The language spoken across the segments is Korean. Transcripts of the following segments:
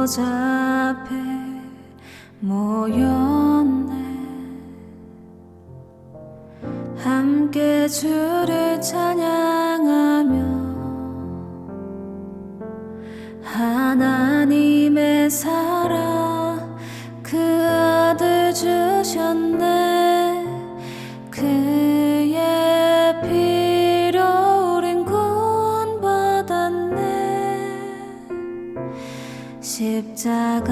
보좌 앞에 모였네. 함께 주를 찬양하며 하나님의 사랑 그 아들 주셨네. 그의 피로 우린 구원받았네. 십자가에서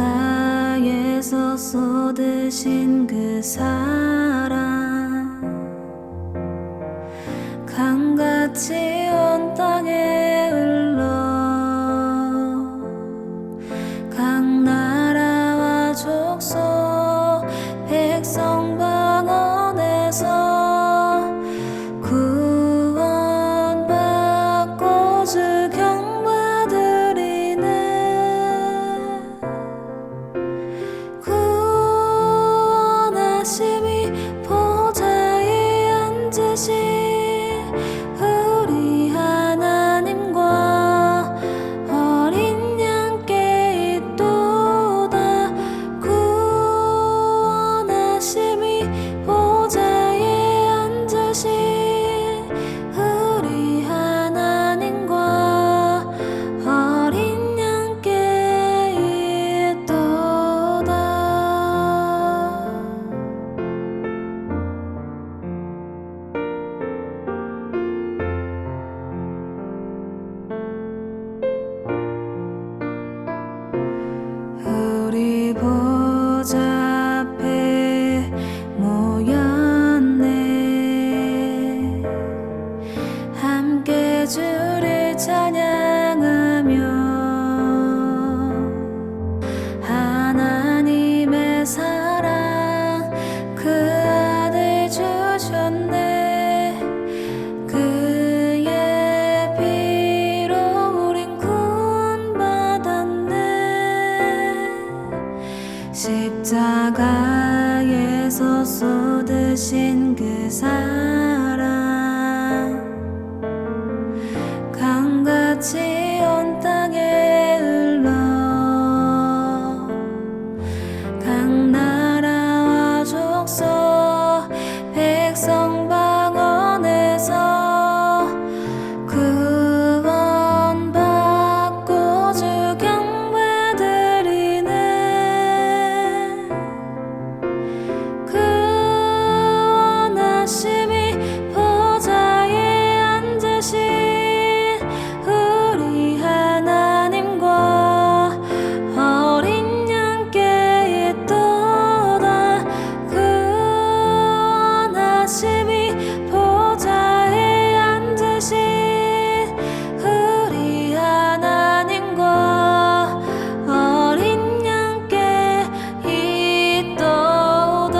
쏟으신 그 사랑 강같이 온 땅에 흘러 각 나라와 족속 백성 방언에서 구원받고 주 경배드리네. 구원하심이 보좌에 앉으신 우리 하나님과 어린 양께 있도다. 구원하심이 보좌에 앉으신 우리 하나님과 어린 양께 있도다. 우리 보좌 앞에 모였네. 함께 주를 찬양하며 하나님의 사랑 그 아들 주셨네. 그의 피로 우린 구원받았네. 십자가에서 쏟으신 그 사랑 강같이 온 땅에 흘러 각 나라와 족속 백성 방언에서 구원받고 주 경배드리네. 구원하심이 보좌에 앉으신 우리 하나님과 어린 양께 있도다. 구원하심이 보좌에 앉으신 우리 하나님과 어린 양께 있도다.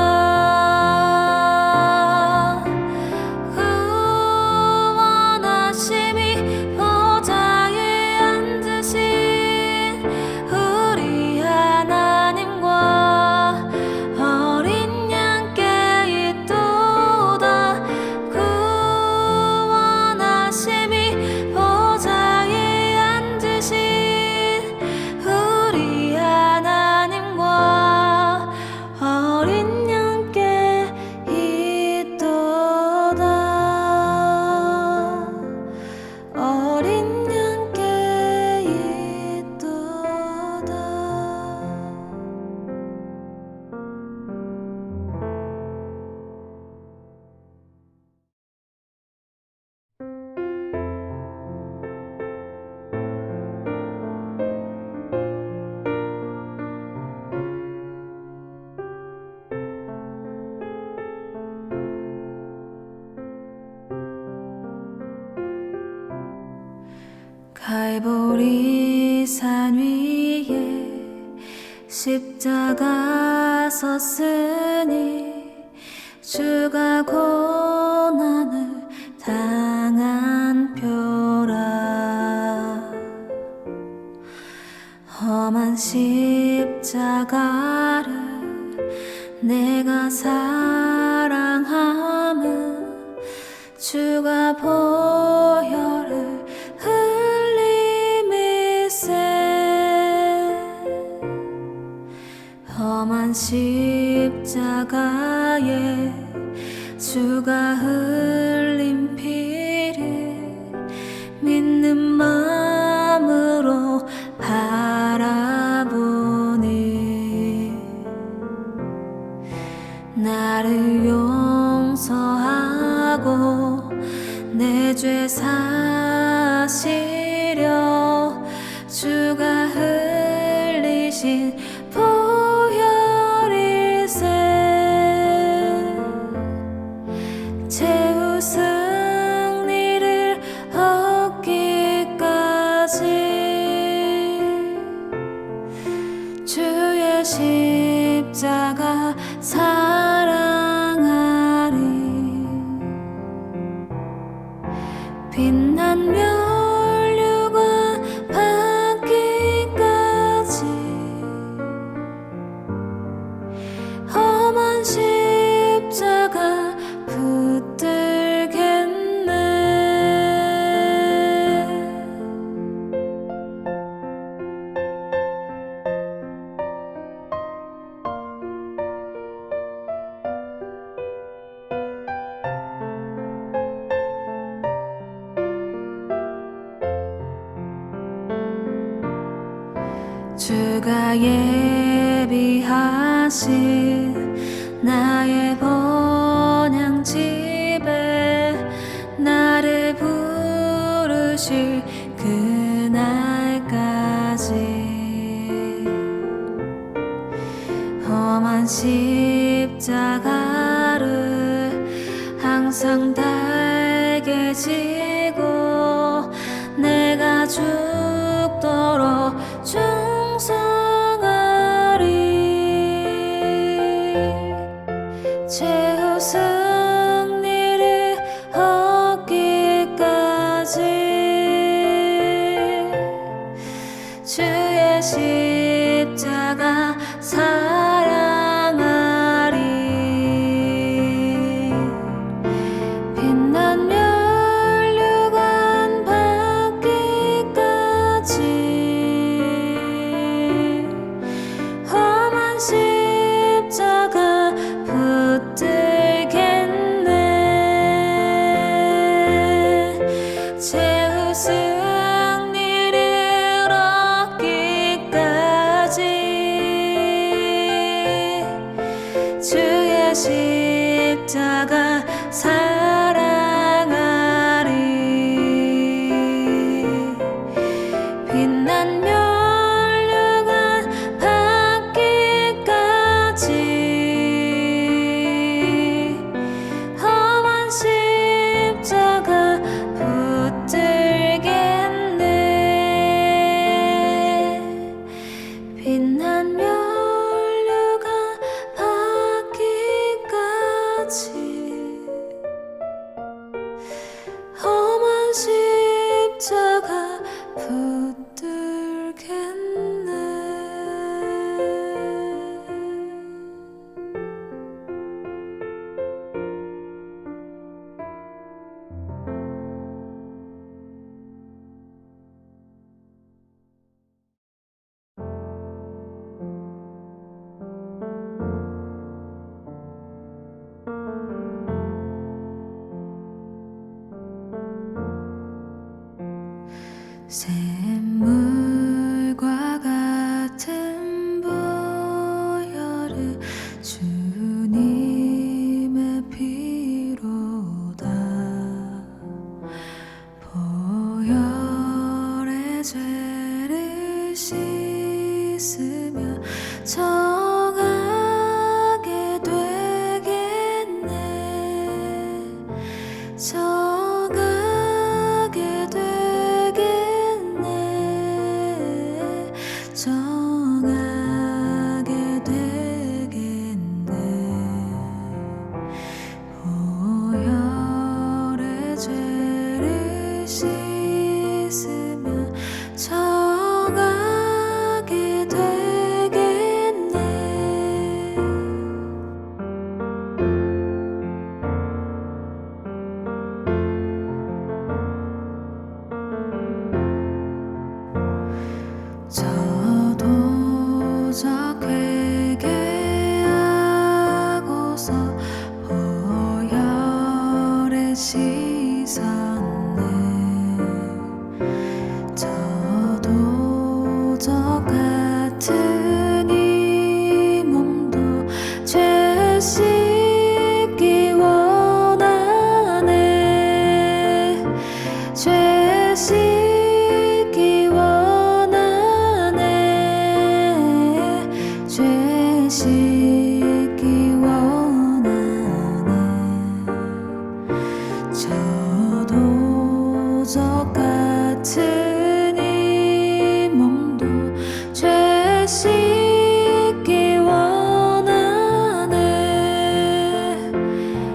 구원하심이 보좌에 앉으신 우리 하나님과 어린 양께 있도다. 구원하심이 보좌에 앉으신 우리 하나님과 어린 양께 있도다. 어린 양께 있도다. 갈보리 산 위에 십자가 섰으니 주가 고난을 당한 표라. 험한 십자가를 내가 사랑함은 주가 보혈을 흘림일세. 험한 십자가에 주가 흘린 피를 믿는 마음으로 바라보니 나를 용서하고 내 죄 사시려 주가 흘리신 보혈일세 최후 승리를 얻기까지 주의 십자가 사랑하리 빛난 면류관 받기까지 험한 십자가 붙들겠네 주가 예비하신 나의 번향집에 나를 부르실 그날까지 험한 십자가를 항상 달게 지고 내가 죽도록 충성하리 최후 승리를 얻기까지 주의 십자가 사랑하리 빛난 면류관 받기까지 험한 십자가 붙들겠네 최후 승리를 얻기까지 주의 십자가 사랑하리 빛난 면류관 받기까지 험한 십자가 붙들겠네 빛난 면류관 받기까지 험한 십자가 붙들겠네 샘물과 같은 보혈을 주님의 피로다 보혈의 죄를 씻으며 정하게 되겠네 정하게 되겠네 되시기 원하네. 저도적 같은 이 몸도 죄 씻기 원하네.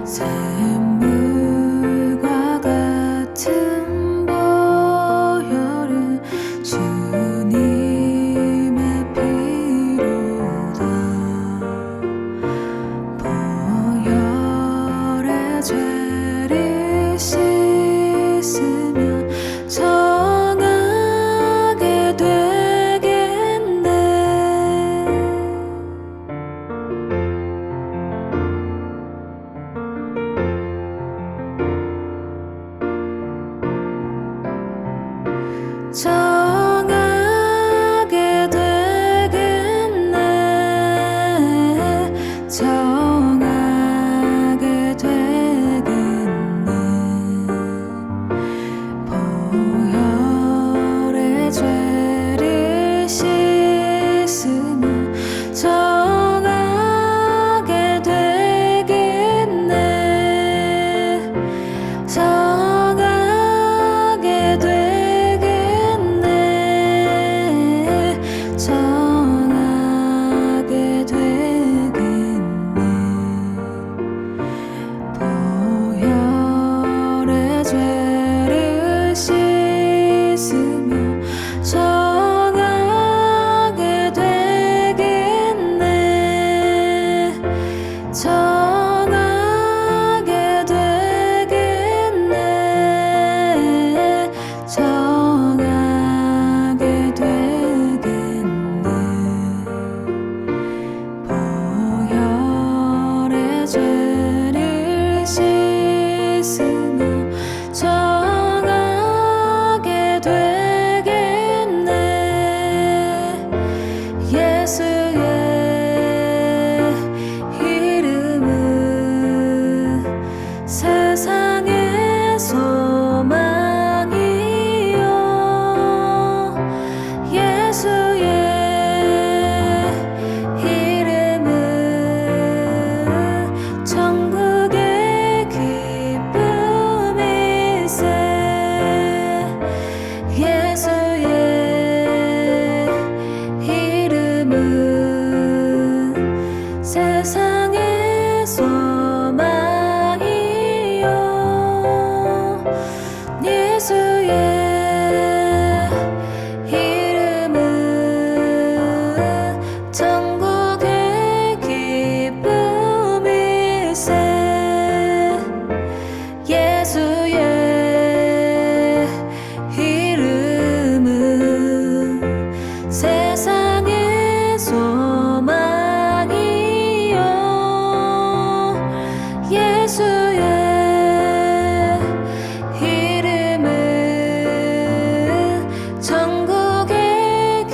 샘물과 같은 보혈은 주님의 피로다. 보혈의 죄를 씻으면 정하게 되겠네. 정하게 되겠네. 정하게 되겠네. 보혈의 죄를 씻으면 정하게 되겠네. 정하게 되겠네. 정하게 되겠네. 보혈의 죄를 씻으면 정하게 되겠네. 정하게 되겠네. 정하게 되겠네. 보혈의 죄를 씻으면 정하게 되겠네. 예수의 이름은 세상의 소망이요. 예수의 이름은 천국의 기쁨일세. 예수의 이름은 세상의 소망이요. 예수의 이름은 천국의 기쁨일세. 예수의 이름은 세상의 소망이요. 예수의 이름은 천국의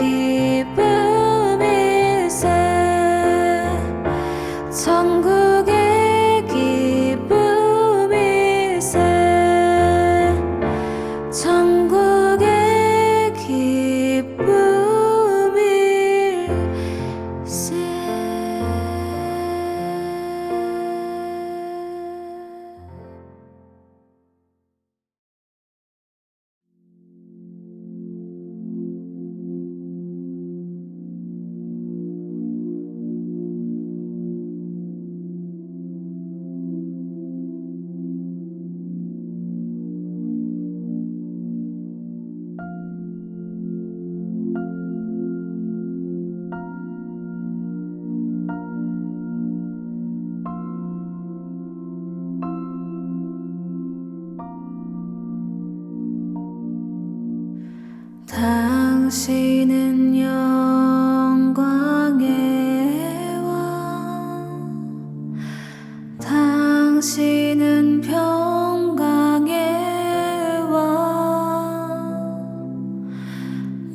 기쁨일세. 천국의 기쁨일세. 천국의 기쁨일세. 당신은 영광의 왕. 당신은 평강의 왕.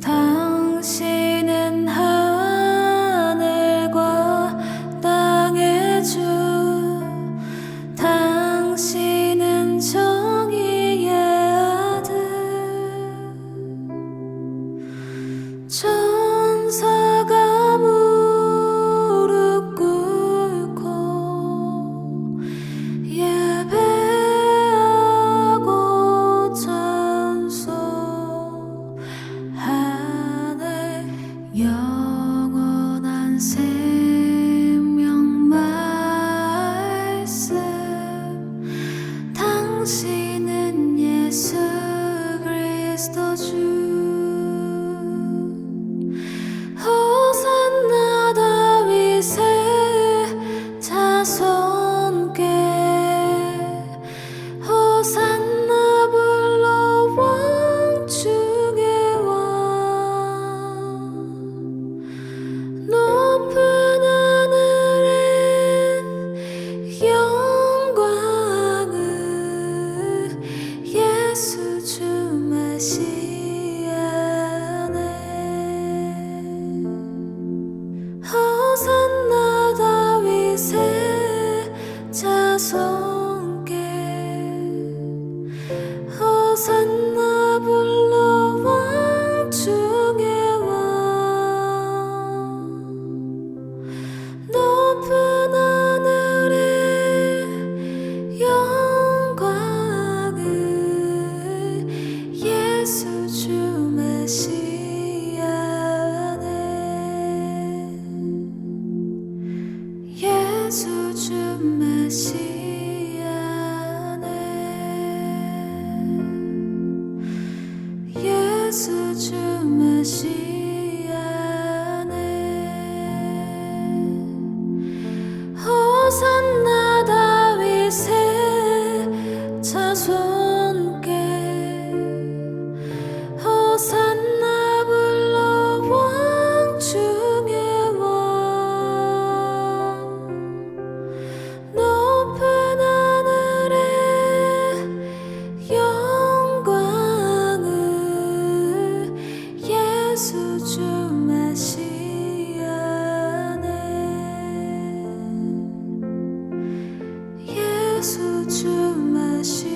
당신은 하늘과 땅의 주. 당신은 정의의 아들. 저 생명 말씀 당신은 예수 그리스도 주 호산나 다윗의 자손께 호산나 불러 왕 중의 왕 높은 하늘엔 영광을 예수 주 메시아네 호산나 다윗의 자손께 호산나 불러 왕 중의 왕 높은 하늘에 영광을 예수 주 메시아네 예수 주 메시아네 예수 주 메시아네 호산나 다윗의 자손께 호산나 불러 왕 중의 왕 높은 하늘에 영광을 예수 주 메시아네 예수 주 메시아네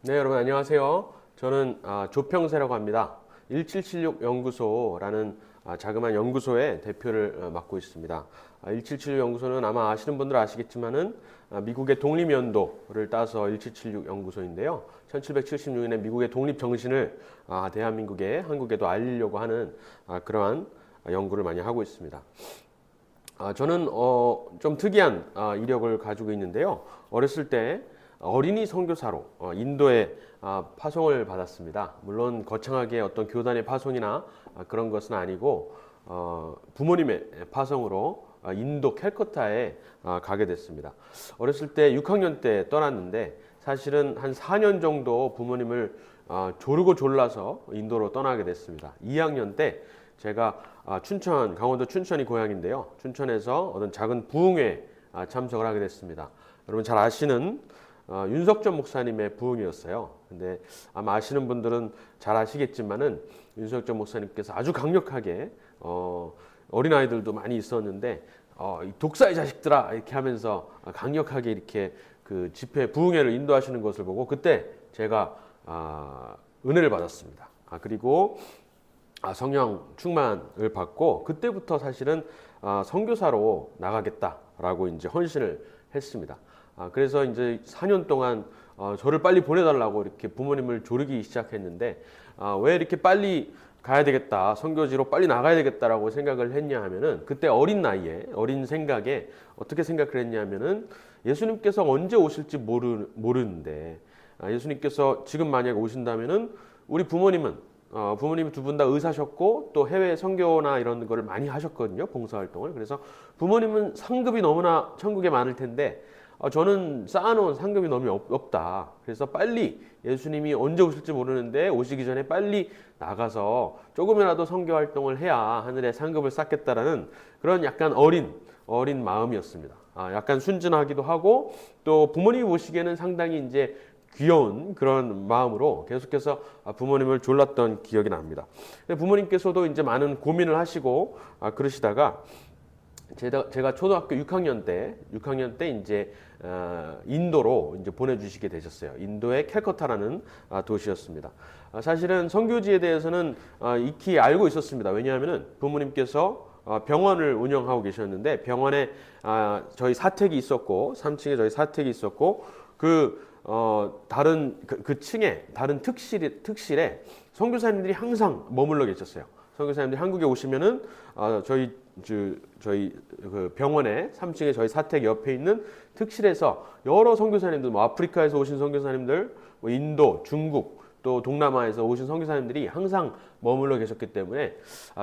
네, 여러분 안녕하세요. 저는 조평세라고 합니다. 1776 연구소라는 자그마한 연구소의 대표를 맡고 있습니다. 1776 연구소는 아마 아시는 분들 아시겠지만은 미국의 독립연도를 따서 1776 연구소인데요. 1776년에 미국의 독립 정신을 대한민국에 한국에도 알리려고 하는 그러한 연구를 많이 하고 있습니다. 저는 좀 특이한 이력을 가지고 있는데요. 어렸을 때 어린이 선교사로 인도에 파송을 받았습니다. 물론 거창하게 어떤 교단의 파송이나 그런 것은 아니고 부모님의 파송으로 인도 캘커타에 가게 됐습니다. 어렸을 때 6학년 때 떠났는데 사실은 한 4년 정도 부모님을 조르고 졸라서 인도로 떠나게 됐습니다. 2학년 때 제가 춘천, 강원도 춘천이 고향인데요. 춘천에서 어떤 작은 부흥회에 참석을 하게 됐습니다. 여러분 잘 아시는 윤석전 목사님의 부흥이었어요. 근데 아마 아시는 분들은 잘 아시겠지만은 윤석전 목사님께서 아주 강력하게 어린아이들도 많이 있었는데 이 독사의 자식들아 이렇게 하면서 강력하게 이렇게 그 집회 부흥회를 인도하시는 것을 보고 그때 제가 은혜를 받았습니다. 그리고 성령 충만을 받고 그때부터 사실은 선교사로 나가겠다라고 이제 헌신을 했습니다. 그래서 이제 4년 동안 저를 빨리 보내달라고 이렇게 부모님을 조르기 시작했는데 왜 이렇게 빨리 가야 되겠다, 선교지로 빨리 나가야 되겠다라고 생각을 했냐 하면은 그때 어린 나이에 어린 생각에 어떻게 생각을 했냐 하면은 예수님께서 언제 오실지 모르는데 예수님께서 지금 만약에 오신다면은 우리 부모님은 부모님이 두 분 다 의사셨고 또 해외 선교나 이런 거를 많이 하셨거든요, 봉사활동을. 그래서 부모님은 상급이 너무나 천국에 많을 텐데 저는 쌓아놓은 상급이 너무 없다. 그래서 빨리 예수님이 언제 오실지 모르는데 오시기 전에 빨리 나가서 조금이라도 선교 활동을 해야 하늘에 상급을 쌓겠다라는 그런 약간 어린 마음이었습니다. 약간 순진하기도 하고 또 부모님이 보시기에는 상당히 이제 귀여운 그런 마음으로 계속해서 부모님을 졸랐던 기억이 납니다. 부모님께서도 이제 많은 고민을 하시고 그러시다가 제가 초등학교 6학년 때 이제 인도로 이제 보내주시게 되셨어요. 인도의 캘커타라는 도시였습니다. 사실은 선교지에 대해서는 익히 알고 있었습니다. 왜냐하면은 부모님께서 병원을 운영하고 계셨는데 병원에 저희 사택이 있었고 3층에 저희 사택이 있었고 다른 그 층에 다른 특실에 선교사님들이 항상 머물러 계셨어요. 선교사님들이 한국에 오시면은 저희 그 병원에 3층에 저희 사택 옆에 있는 특실에서 여러 선교사님들, 뭐 아프리카에서 오신 선교사님들, 뭐 인도, 중국, 또 동남아에서 오신 선교사님들이 항상 머물러 계셨기 때문에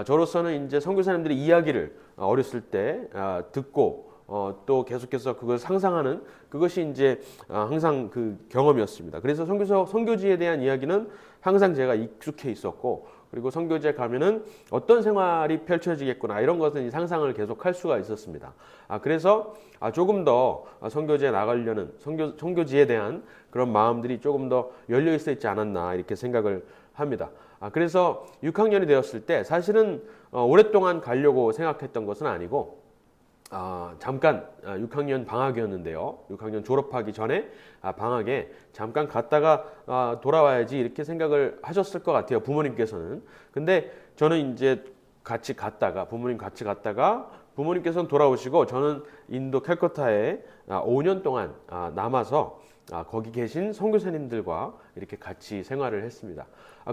저로서는 이제 선교사님들의 이야기를 어렸을 때 듣고 또 계속해서 그걸 상상하는 그것이 이제 항상 그 경험이었습니다. 그래서 선교지에 대한 이야기는 항상 제가 익숙해 있었고 그리고 선교지에 가면은 어떤 생활이 펼쳐지겠구나 이런 것은 상상을 계속 할 수가 있었습니다. 그래서 조금 더 선교지에 나가려는 선교지에 대한 그런 마음들이 조금 더 열려 있었지 않았나 이렇게 생각을 합니다. 그래서 6학년이 되었을 때 사실은 오랫동안 가려고 생각했던 것은 아니고 잠깐 6학년 방학이었는데요. 6학년 졸업하기 전에 방학에 잠깐 갔다가 돌아와야지 이렇게 생각을 하셨을 것 같아요. 부모님께서는. 근데 저는 이제 부모님 같이 갔다가 부모님께서는 돌아오시고 저는 인도 캘커타에 5년 동안 남아서 거기 계신 선교사님들과 이렇게 같이 생활을 했습니다.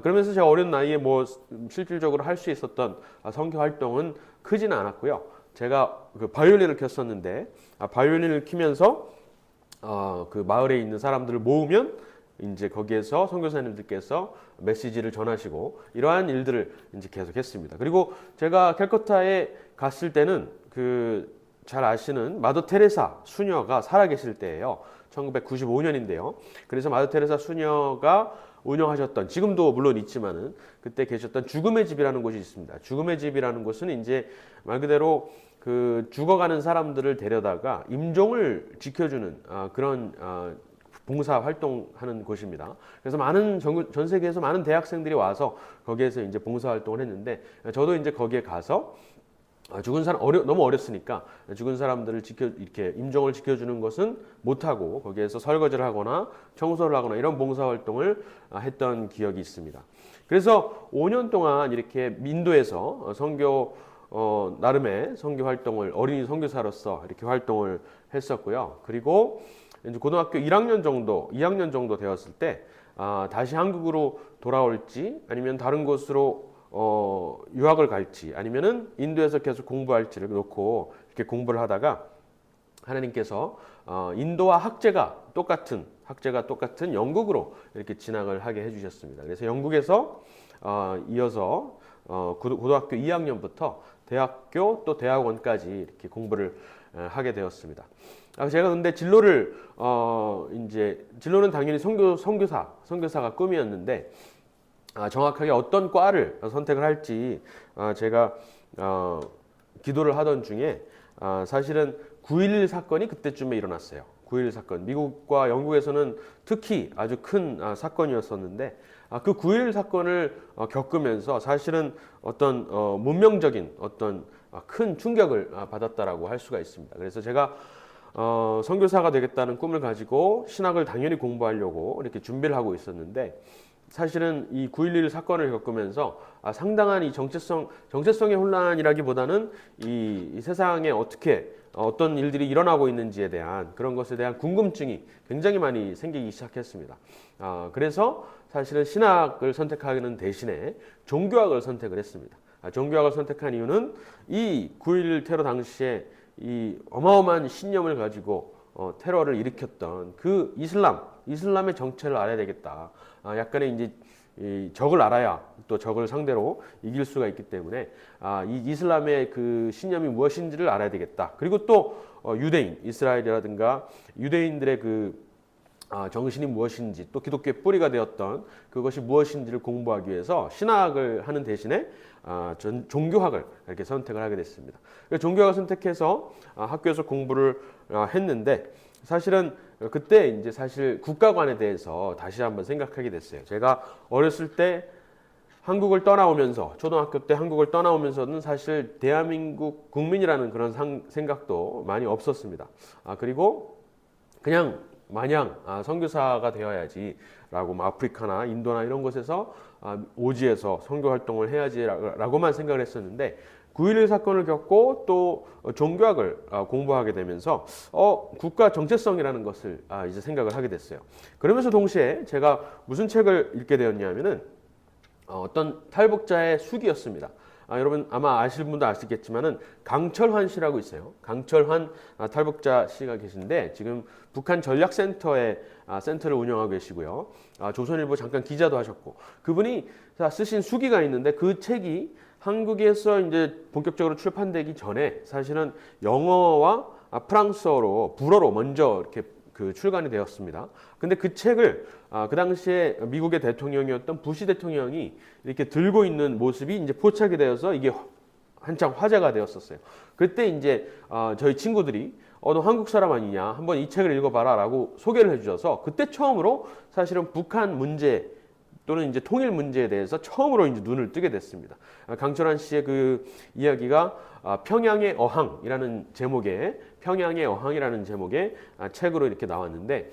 그러면서 제가 어린 나이에 뭐 실질적으로 할 수 있었던 선교 활동은 크지는 않았고요. 제가 그 바이올린을 켰었는데 바이올린을 키면서 그 마을에 있는 사람들을 모으면 이제 거기에서 선교사님들께서 메시지를 전하시고 이러한 일들을 이제 계속했습니다. 그리고 제가 캘커타에 갔을 때는 그 잘 아시는 마더 테레사 수녀가 살아계실 때예요. 1995년인데요. 그래서 마더 테레사 수녀가 운영하셨던 지금도 물론 있지만은 그때 계셨던 죽음의 집이라는 곳이 있습니다. 죽음의 집이라는 곳은 이제 말 그대로 그 죽어가는 사람들을 데려다가 임종을 지켜주는 그런 봉사 활동하는 곳입니다. 그래서 전 세계에서 많은 대학생들이 와서 거기에서 이제 봉사 활동을 했는데 저도 이제 거기에 가서 죽은 사람 너무 어렸으니까 죽은 사람들을 이렇게 임종을 지켜주는 것은 못하고 거기에서 설거지를 하거나 청소를 하거나 이런 봉사 활동을 했던 기억이 있습니다. 그래서 5년 동안 이렇게 인도에서 나름의 선교 활동을 어린이 선교사로서 이렇게 활동을 했었고요. 그리고 이제 고등학교 2학년 정도 되었을 때 다시 한국으로 돌아올지 아니면 다른 곳으로 유학을 갈지 아니면은 인도에서 계속 공부할지를 놓고 이렇게 공부를 하다가 하나님께서 인도와 학제가 똑같은 영국으로 이렇게 진학을 하게 해주셨습니다. 그래서 영국에서 이어서 고등학교 2학년부터 대학교 또 대학원까지 이렇게 공부를 하게 되었습니다. 제가 근데 진로는 당연히 선교사가 꿈이었는데 정확하게 어떤 과를 선택을 할지 제가 기도를 하던 중에 사실은 9.11 사건이 그때쯤에 일어났어요. 9.11 사건. 미국과 영국에서는 특히 아주 큰 사건이었었는데 그 9.11 사건을 겪으면서 사실은 어떤 문명적인 어떤 큰 충격을 받았다라고 할 수가 있습니다. 그래서 제가 선교사가 되겠다는 꿈을 가지고 신학을 당연히 공부하려고 이렇게 준비를 하고 있었는데 사실은 이 9.11 사건을 겪으면서 상당한 이 정체성의 혼란이라기보다는 이 세상에 어떤 일들이 일어나고 있는지에 대한 그런 것에 대한 궁금증이 굉장히 많이 생기기 시작했습니다. 그래서 사실은 신학을 선택하는 대신에 종교학을 선택을 했습니다. 종교학을 선택한 이유는 이 9.11 테러 당시에 이 어마어마한 신념을 가지고 테러를 일으켰던 그 이슬람의 정체를 알아야 되겠다. 약간의 이제 이 적을 알아야 또 적을 상대로 이길 수가 있기 때문에 이 이슬람의 그 신념이 무엇인지를 알아야 되겠다. 그리고 또 유대인, 이스라엘이라든가 유대인들의 그 정신이 무엇인지 또 기독교의 뿌리가 되었던 그것이 무엇인지를 공부하기 위해서 신학을 하는 대신에 종교학을 이렇게 선택을 하게 됐습니다. 종교학을 선택해서 학교에서 공부를 했는데 사실은 그때 이제 사실 국가관에 대해서 다시 한번 생각하게 됐어요. 제가 어렸을 때 한국을 떠나오면서 초등학교 때 한국을 떠나오면서는 사실 대한민국 국민이라는 그런 생각도 많이 없었습니다. 그리고 그냥 마냥 선교사가 되어야지라고 아프리카나 인도나 이런 곳에서 오지에서 선교 활동을 해야지라고만 생각을 했었는데 9.11 사건을 겪고 또 종교학을 공부하게 되면서 국가 정체성이라는 것을 이제 생각을 하게 됐어요. 그러면서 동시에 제가 무슨 책을 읽게 되었냐면은 어떤 탈북자의 수기였습니다. 여러분 아마 아실 분도 아시겠지만은 강철환 씨라고 있어요. 강철환 탈북자 씨가 계신데 지금 북한 전략센터에 센터를 운영하고 계시고요. 조선일보 잠깐 기자도 하셨고 그분이 쓰신 수기가 있는데 그 책이 한국에서 이제 본격적으로 출판되기 전에 사실은 영어와 프랑스어로 불어로 먼저 이렇게 그 출간이 되었습니다. 근데 그 책을 그 당시에 미국의 대통령이었던 부시 대통령이 이렇게 들고 있는 모습이 이제 포착이 되어서 이게 한창 화제가 되었었어요. 그때 이제 저희 친구들이 너 한국 사람 아니냐? 한번 이 책을 읽어봐라라고 소개를 해주셔서 그때 처음으로 사실은 북한 문제 또는 이제 통일 문제에 대해서 처음으로 이제 눈을 뜨게 됐습니다. 강철환 씨의 그 이야기가 평양의 어항이라는 제목의 책으로 이렇게 나왔는데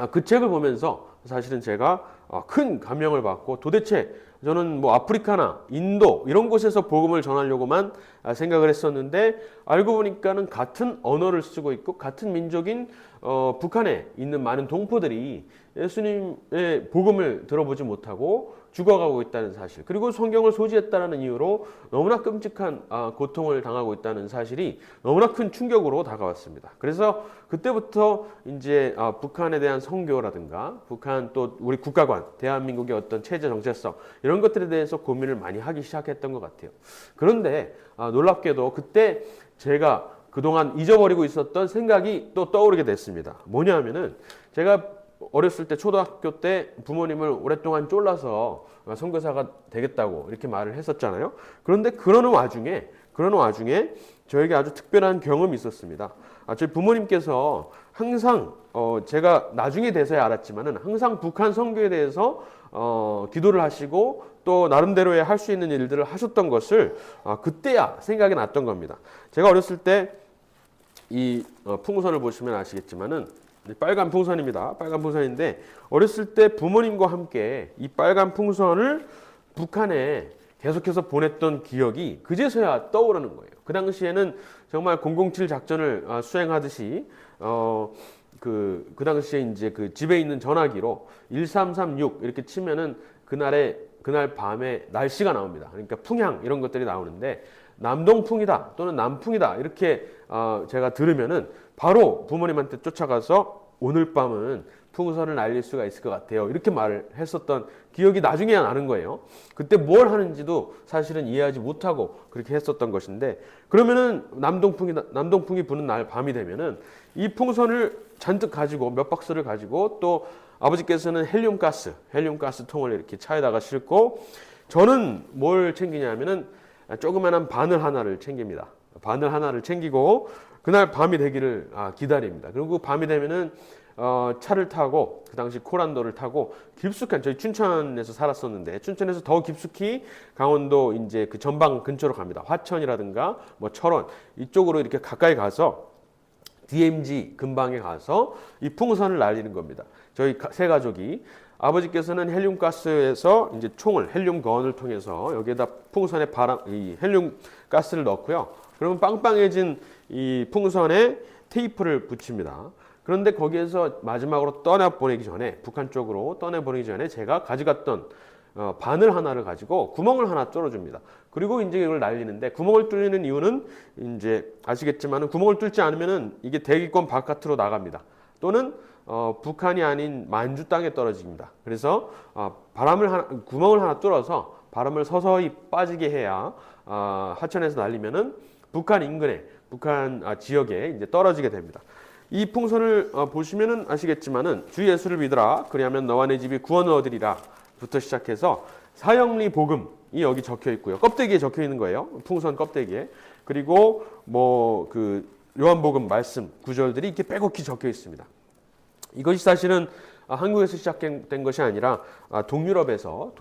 그 책을 보면서 사실은 제가 큰 감명을 받고 도대체 저는 뭐 아프리카나 인도 이런 곳에서 복음을 전하려고만 생각을 했었는데 알고 보니까는 같은 언어를 쓰고 있고 같은 민족인 북한에 있는 많은 동포들이 예수님의 복음을 들어보지 못하고 죽어가고 있다는 사실 그리고 성경을 소지했다는 이유로 너무나 끔찍한 고통을 당하고 있다는 사실이 너무나 큰 충격으로 다가왔습니다. 그래서 그때부터 이제 북한에 대한 선교라든가 북한 또 우리 국가관 대한민국의 어떤 체제 정체성 이런 것들에 대해서 고민을 많이 하기 시작했던 것 같아요. 그런데 놀랍게도 그때 제가 그동안 잊어버리고 있었던 생각이 또 떠오르게 됐습니다. 뭐냐 하면은 제가 어렸을 때 초등학교 때 부모님을 오랫동안 쫄라서 선교사가 되겠다고 이렇게 말을 했었잖아요. 그런데 그러는 와중에 저에게 아주 특별한 경험이 있었습니다. 저희 부모님께서 항상 제가 나중에 돼서야 알았지만은 항상 북한 선교에 대해서 기도를 하시고 또 나름대로의 할 수 있는 일들을 하셨던 것을 그때야 생각이 났던 겁니다. 제가 어렸을 때 이 풍선을 보시면 아시겠지만은 빨간 풍선입니다. 빨간 풍선인데 어렸을 때 부모님과 함께 이 빨간 풍선을 북한에 계속해서 보냈던 기억이 그제서야 떠오르는 거예요. 그 당시에는 정말 007 작전을 수행하듯이 그 당시에 이제 그 집에 있는 전화기로 1336 이렇게 치면은 그날 밤에 날씨가 나옵니다. 그러니까 풍향 이런 것들이 나오는데 남동풍이다 또는 남풍이다 이렇게 제가 들으면은 바로 부모님한테 쫓아가서 오늘 밤은 풍선을 날릴 수가 있을 것 같아요. 이렇게 말을 했었던 기억이 나중에야 나는 거예요. 그때 뭘 하는지도 사실은 이해하지 못하고 그렇게 했었던 것인데 그러면은 남동풍이 부는 날 밤이 되면은 이 풍선을 잔뜩 가지고 몇 박스를 가지고 또 아버지께서는 헬륨가스 통을 이렇게 차에다가 싣고 저는 뭘 챙기냐면은 조그만한 바늘 하나를 챙깁니다. 바늘 하나를 챙기고 그날 밤이 되기를 기다립니다. 그리고 밤이 되면은 차를 타고 그 당시 코란도를 타고 깊숙한 저희 춘천에서 살았었는데 춘천에서 더 깊숙이 강원도 이제 그 전방 근처로 갑니다. 화천이라든가 뭐 철원 이쪽으로 이렇게 가까이 가서 DMZ 근방에 가서 이 풍선을 날리는 겁니다. 저희 세 가족이 아버지께서는 헬륨가스에서 이제 총을 헬륨건을 통해서 여기에다 풍선에 이 헬륨 가스를 넣고요. 그러면 빵빵해진 이 풍선에 테이프를 붙입니다. 그런데 거기에서 마지막으로 떠나보내기 전에 북한 쪽으로 떠내보내기 전에 제가 가져갔던 바늘 하나를 가지고 구멍을 하나 뚫어줍니다. 그리고 이제 이걸 날리는데 구멍을 뚫리는 이유는 이제 아시겠지만 구멍을 뚫지 않으면은 이게 대기권 바깥으로 나갑니다. 또는 북한이 아닌 만주 땅에 떨어집니다. 그래서 구멍을 하나 뚫어서 바람을 서서히 빠지게 해야 하천에서 날리면은 북한 인근에 북한 지역에 이제 떨어지게 됩니다. 이 풍선을 보시면은 아시겠지만은 주 예수를 믿으라 그리하면 너와 내 집이 구원을 얻으리라 부터 시작해서 사형리 복음이 여기 적혀 있고요. 껍데기에 적혀 있는 거예요. 풍선 껍데기에. 그리고 뭐 그 요한복음 말씀 구절들이 이렇게 빼곡히 적혀 있습니다. 이것이 사실은 한국에서 시작된 것이 아니라 동유럽에서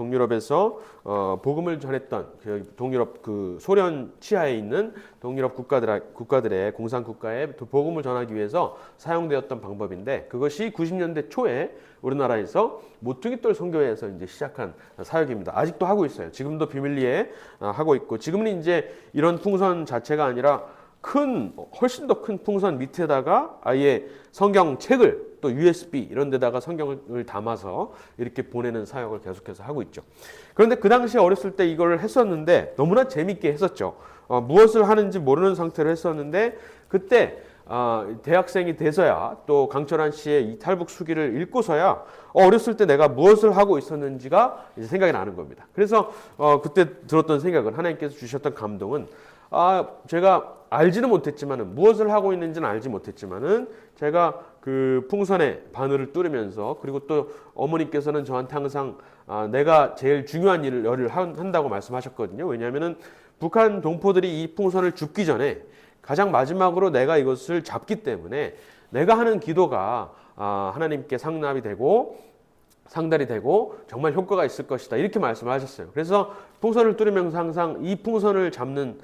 복음을 전했던 동유럽 그 소련 치하에 있는 동유럽 국가들의 공산 국가에 복음을 전하기 위해서 사용되었던 방법인데 그것이 90년대 초에 우리나라에서 모퉁이돌 선교회에서 이제 시작한 사역입니다. 아직도 하고 있어요. 지금도 비밀리에 하고 있고 지금은 이제 이런 풍선 자체가 아니라 훨씬 더 큰 풍선 밑에다가 아예 성경책을 또 USB 이런 데다가 성경을 담아서 이렇게 보내는 사역을 계속해서 하고 있죠. 그런데 그 당시에 어렸을 때 이걸 했었는데 너무나 재밌게 했었죠. 무엇을 하는지 모르는 상태로 했었는데 그때 대학생이 돼서야 또 강철한 씨의 이 탈북 수기를 읽고서야 어렸을 때 내가 무엇을 하고 있었는지가 이제 생각이 나는 겁니다. 그래서 그때 들었던 생각은 하나님께서 주셨던 감동은 제가 알지는 못했지만은 무엇을 하고 있는지는 알지 못했지만은 제가 그 풍선에 바늘을 뚫으면서 그리고 또 어머니께서는 저한테 항상 내가 제일 중요한 일을 한다고 말씀하셨거든요. 왜냐하면은 북한 동포들이 이 풍선을 줍기 전에 가장 마지막으로 내가 이것을 잡기 때문에 내가 하는 기도가 하나님께 상납이 되고 상달이 되고 정말 효과가 있을 것이다 이렇게 말씀을 하셨어요. 그래서 풍선을 뚫으면서 항상 이 풍선을 잡는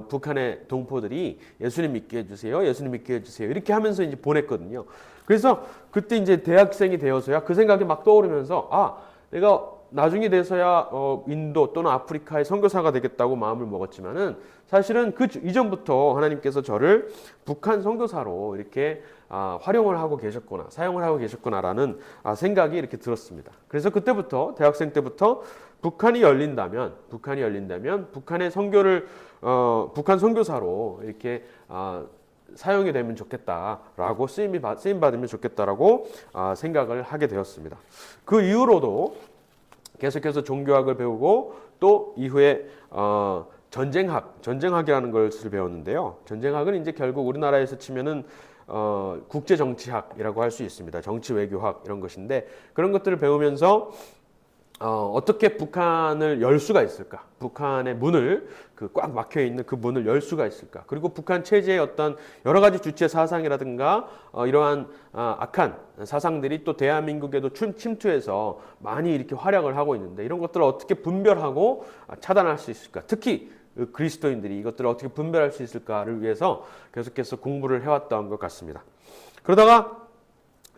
북한의 동포들이 예수님 믿게 해주세요, 예수님 믿게 해주세요 이렇게 하면서 이제 보냈거든요. 그래서 그때 이제 대학생이 되어서야 그 생각이 막 떠오르면서 내가 나중에 돼서야 인도 또는 아프리카의 선교사가 되겠다고 마음을 먹었지만은 사실은 그 이전부터 하나님께서 저를 북한 선교사로 이렇게 활용을 하고 계셨구나, 사용을 하고 계셨구나라는 생각이 이렇게 들었습니다. 그래서 그때부터 대학생 때부터 북한이 열린다면 북한의 선교를 북한 선교사로 이렇게 사용이 되면 좋겠다라고 쓰임 받으면 좋겠다라고 생각을 하게 되었습니다. 그 이후로도 계속해서 종교학을 배우고 또 이후에 전쟁학이라는 것을 배웠는데요. 전쟁학은 이제 결국 우리나라에서 치면은 국제정치학이라고 할 수 있습니다. 정치 외교학 이런 것인데 그런 것들을 배우면서 어떻게 북한을 열 수가 있을까? 북한의 문을 꽉 막혀 있는 그 문을 열 수가 있을까? 그리고 북한 체제의 어떤 여러 가지 주체 사상이라든가 이러한 악한 사상들이 또 대한민국에도 침투해서 많이 이렇게 활약을 하고 있는데 이런 것들을 어떻게 분별하고 차단할 수 있을까? 특히 그리스도인들이 이것들을 어떻게 분별할 수 있을까를 위해서 계속해서 공부를 해왔던 것 같습니다. 그러다가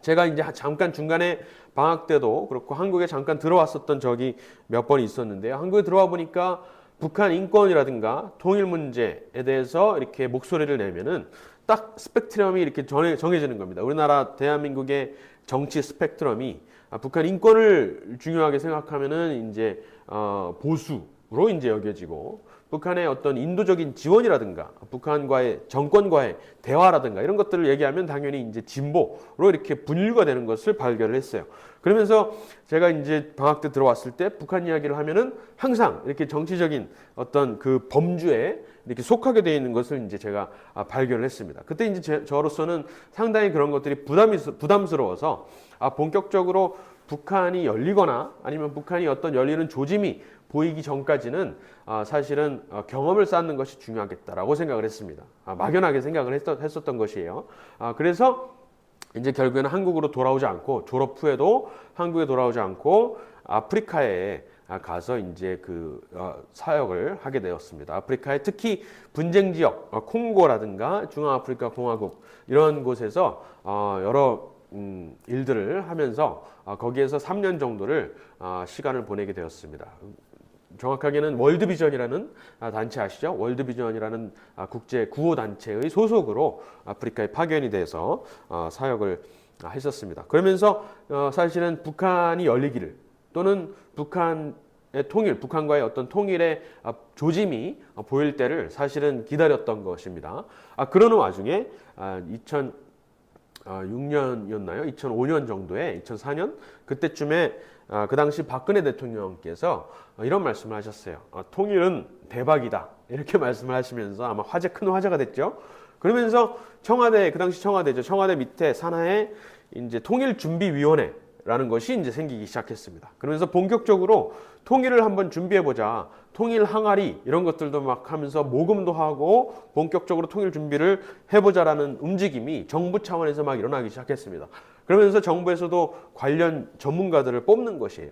제가 이제 잠깐 중간에 방학 때도 그렇고 한국에 잠깐 들어왔었던 적이 몇 번 있었는데요. 한국에 들어와 보니까 북한 인권이라든가 통일 문제에 대해서 이렇게 목소리를 내면은 딱 스펙트럼이 이렇게 정해지는 겁니다. 우리나라 대한민국의 정치 스펙트럼이 북한 인권을 중요하게 생각하면은 이제 보수로 이제 여겨지고 북한의 어떤 인도적인 지원이라든가 북한과의 정권과의 대화라든가 이런 것들을 얘기하면 당연히 이제 진보로 이렇게 분류가 되는 것을 발견을 했어요. 그러면서 제가 이제 방학 때 들어왔을 때 북한 이야기를 하면은 항상 이렇게 정치적인 어떤 그 범주에 이렇게 속하게 되어 있는 것을 이제 제가 발견을 했습니다. 그때 이제 저로서는 상당히 그런 것들이 부담스러워서 본격적으로 북한이 열리거나 아니면 북한이 어떤 열리는 조짐이 보이기 전까지는 사실은 경험을 쌓는 것이 중요하겠다라고 생각을 했습니다. 막연하게 생각을 했었던 것이에요. 그래서 이제 결국에는 한국으로 돌아오지 않고 졸업 후에도 한국에 돌아오지 않고 아프리카에 가서 이제 사역을 하게 되었습니다. 아프리카의 특히 분쟁 지역 콩고라든가 중앙아프리카 공화국 이런 곳에서 여러 일들을 하면서 거기에서 3년 정도를 시간을 보내게 되었습니다. 정확하게는 월드비전이라는 단체 아시죠? 월드비전이라는 국제 구호 단체의 소속으로 아프리카에 파견이 돼서 사역을 했었습니다. 그러면서 사실은 북한이 열리기를 또는 북한의 통일, 북한과의 어떤 통일의 조짐이 보일 때를 사실은 기다렸던 것입니다. 그러는 와중에 2006년이었나요? 2005년 정도에 2004년 그때쯤에 그 당시 박근혜 대통령께서 이런 말씀을 하셨어요. 통일은 대박이다. 이렇게 말씀을 하시면서 아마 큰 화제가 됐죠. 그러면서 청와대, 그 당시 청와대죠. 청와대 밑에 산하에 이제 통일준비위원회라는 것이 이제 생기기 시작했습니다. 그러면서 본격적으로 통일을 한번 준비해보자. 통일 항아리 이런 것들도 막 하면서 모금도 하고 본격적으로 통일 준비를 해보자라는 움직임이 정부 차원에서 막 일어나기 시작했습니다. 그러면서 정부에서도 관련 전문가들을 뽑는 것이에요.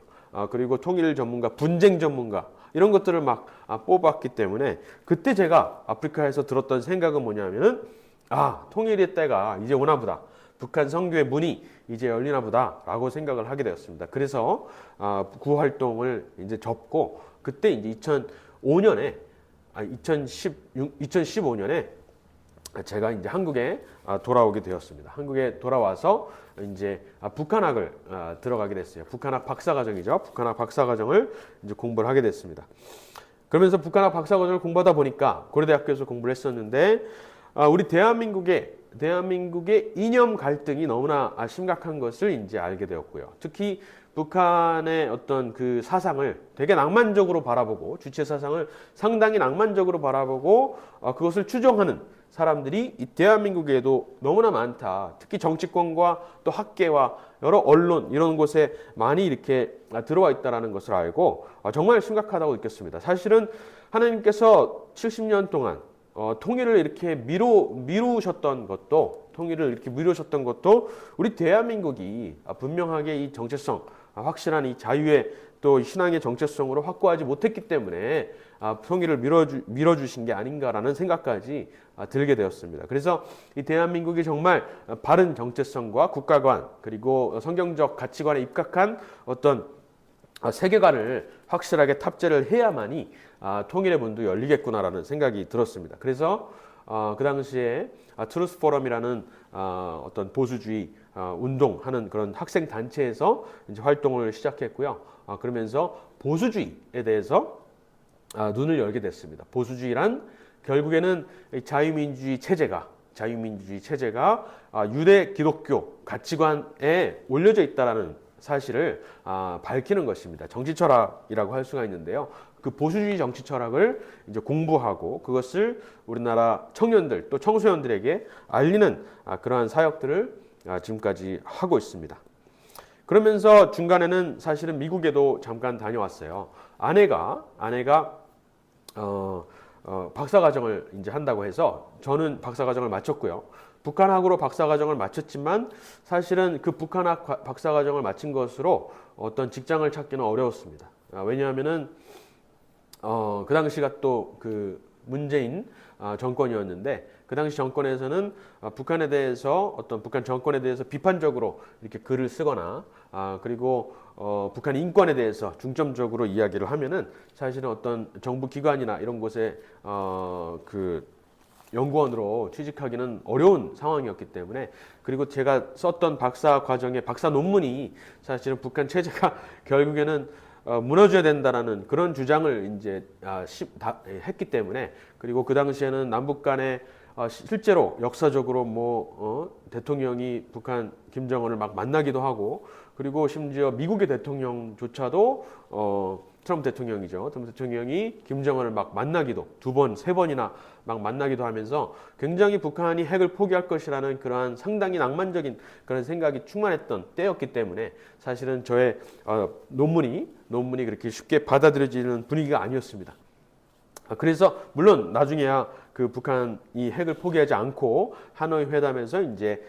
그리고 통일 전문가, 분쟁 전문가 이런 것들을 막 뽑았기 때문에 그때 제가 아프리카에서 들었던 생각은 뭐냐면은 통일의 때가 이제 오나 보다. 북한 선교의 문이 이제 열리나 보다라고 생각을 하게 되었습니다. 그래서 구 활동을 이제 접고 그때 이제 2015년에 제가 이제 한국에 돌아오게 되었습니다. 한국에 돌아와서 이제 북한학을 들어가게 됐어요. 북한학 박사과정이죠. 북한학 박사과정을 이제 공부를 하게 됐습니다. 그러면서 북한학 박사과정을 공부하다 보니까 고려대학교에서 공부를 했었는데 우리 대한민국의 이념 갈등이 너무나 심각한 것을 이제 알게 되었고요. 특히 북한의 어떤 그 사상을 되게 낭만적으로 바라보고 주체 사상을 상당히 낭만적으로 바라보고 그것을 추종하는 사람들이 이 대한민국에도 너무나 많다. 특히 정치권과 또 학계와 여러 언론 이런 곳에 많이 이렇게 들어와 있다는 것을 알고 정말 심각하다고 느꼈습니다. 사실은 하나님께서 70년 동안 통일을 이렇게 미루셨던 것도 우리 대한민국이 분명하게 이 정체성, 확실한 이 자유의 또 신앙의 정체성으로 확고하지 못했기 때문에 통일을 밀어주신 게 아닌가라는 생각까지 들게 되었습니다. 그래서 이 대한민국이 정말 바른 정체성과 국가관 그리고 성경적 가치관에 입각한 어떤 세계관을 확실하게 탑재를 해야만이 통일의 문도 열리겠구나라는 생각이 들었습니다. 그래서 그 당시에 트루스 포럼이라는 어떤 보수주의 운동하는 그런 학생 단체에서 이제 활동을 시작했고요. 그러면서 보수주의에 대해서 눈을 열게 됐습니다. 보수주의란 결국에는 자유민주주의 체제가 유대 기독교 가치관에 올려져 있다라는 사실을 밝히는 것입니다. 정치 철학이라고 할 수가 있는데요. 그 보수주의 정치 철학을 이제 공부하고 그것을 우리나라 청년들 또 청소년들에게 알리는 그러한 사역들을 지금까지 하고 있습니다. 그러면서 중간에는 사실은 미국에도 잠깐 다녀왔어요. 아내가 박사과정을 이제 한다고 해서 저는 박사과정을 마쳤고요. 북한학으로 박사과정을 마쳤지만 사실은 그 북한학 박사과정을 마친 것으로 어떤 직장을 찾기는 어려웠습니다. 왜냐하면은 그 당시가 또 그 문재인 정권이었는데 그 당시 정권에서는 북한에 대해서 북한 정권에 대해서 비판적으로 이렇게 글을 쓰거나 그리고 북한 인권에 대해서 중점적으로 이야기를 하면은 사실은 어떤 정부 기관이나 이런 곳에 그 연구원으로 취직하기는 어려운 상황이었기 때문에 그리고 제가 썼던 박사 과정의 박사 논문이 사실은 북한 체제가 결국에는 무너져야 된다라는 그런 주장을 이제 했기 때문에 그리고 그 당시에는 남북 간에 실제로 역사적으로 대통령이 북한 김정은을 막 만나기도 하고 그리고 심지어 미국의 대통령조차도 트럼프 대통령이죠. 트럼프 대통령이 김정은을 막 만나기도 2번, 3번이나 막 만나기도 하면서 굉장히 북한이 핵을 포기할 것이라는 그러한 상당히 낭만적인 그런 생각이 충만했던 때였기 때문에 사실은 저의 논문이 그렇게 쉽게 받아들여지는 분위기가 아니었습니다. 그래서 물론 나중에야 그 북한이 핵을 포기하지 않고 하노이 회담에서 이제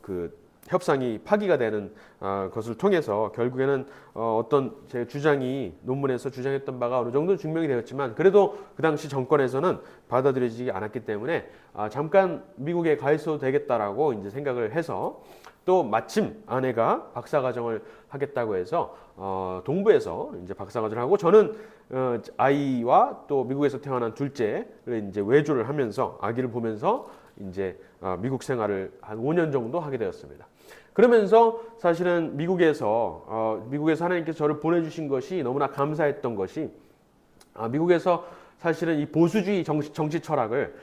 그 협상이 파기가 되는 것을 통해서 결국에는 어떤 제 주장이 논문에서 주장했던 바가 어느 정도 증명이 되었지만 그래도 그 당시 정권에서는 받아들여지지 않았기 때문에 잠깐 미국에 가 있어도 되겠다라고 이제 생각을 해서 또 마침 아내가 박사과정을 하겠다고 해서 동부에서 이제 박사과정을 하고 저는 아이와 또 미국에서 태어난 둘째를 이제 외조를 하면서 아기를 보면서 이제 미국 생활을 한 5년 정도 하게 되었습니다. 그러면서 사실은 미국에서 하나님께서 저를 보내주신 것이 너무나 감사했던 것이 미국에서 사실은 이 보수주의 정치 철학을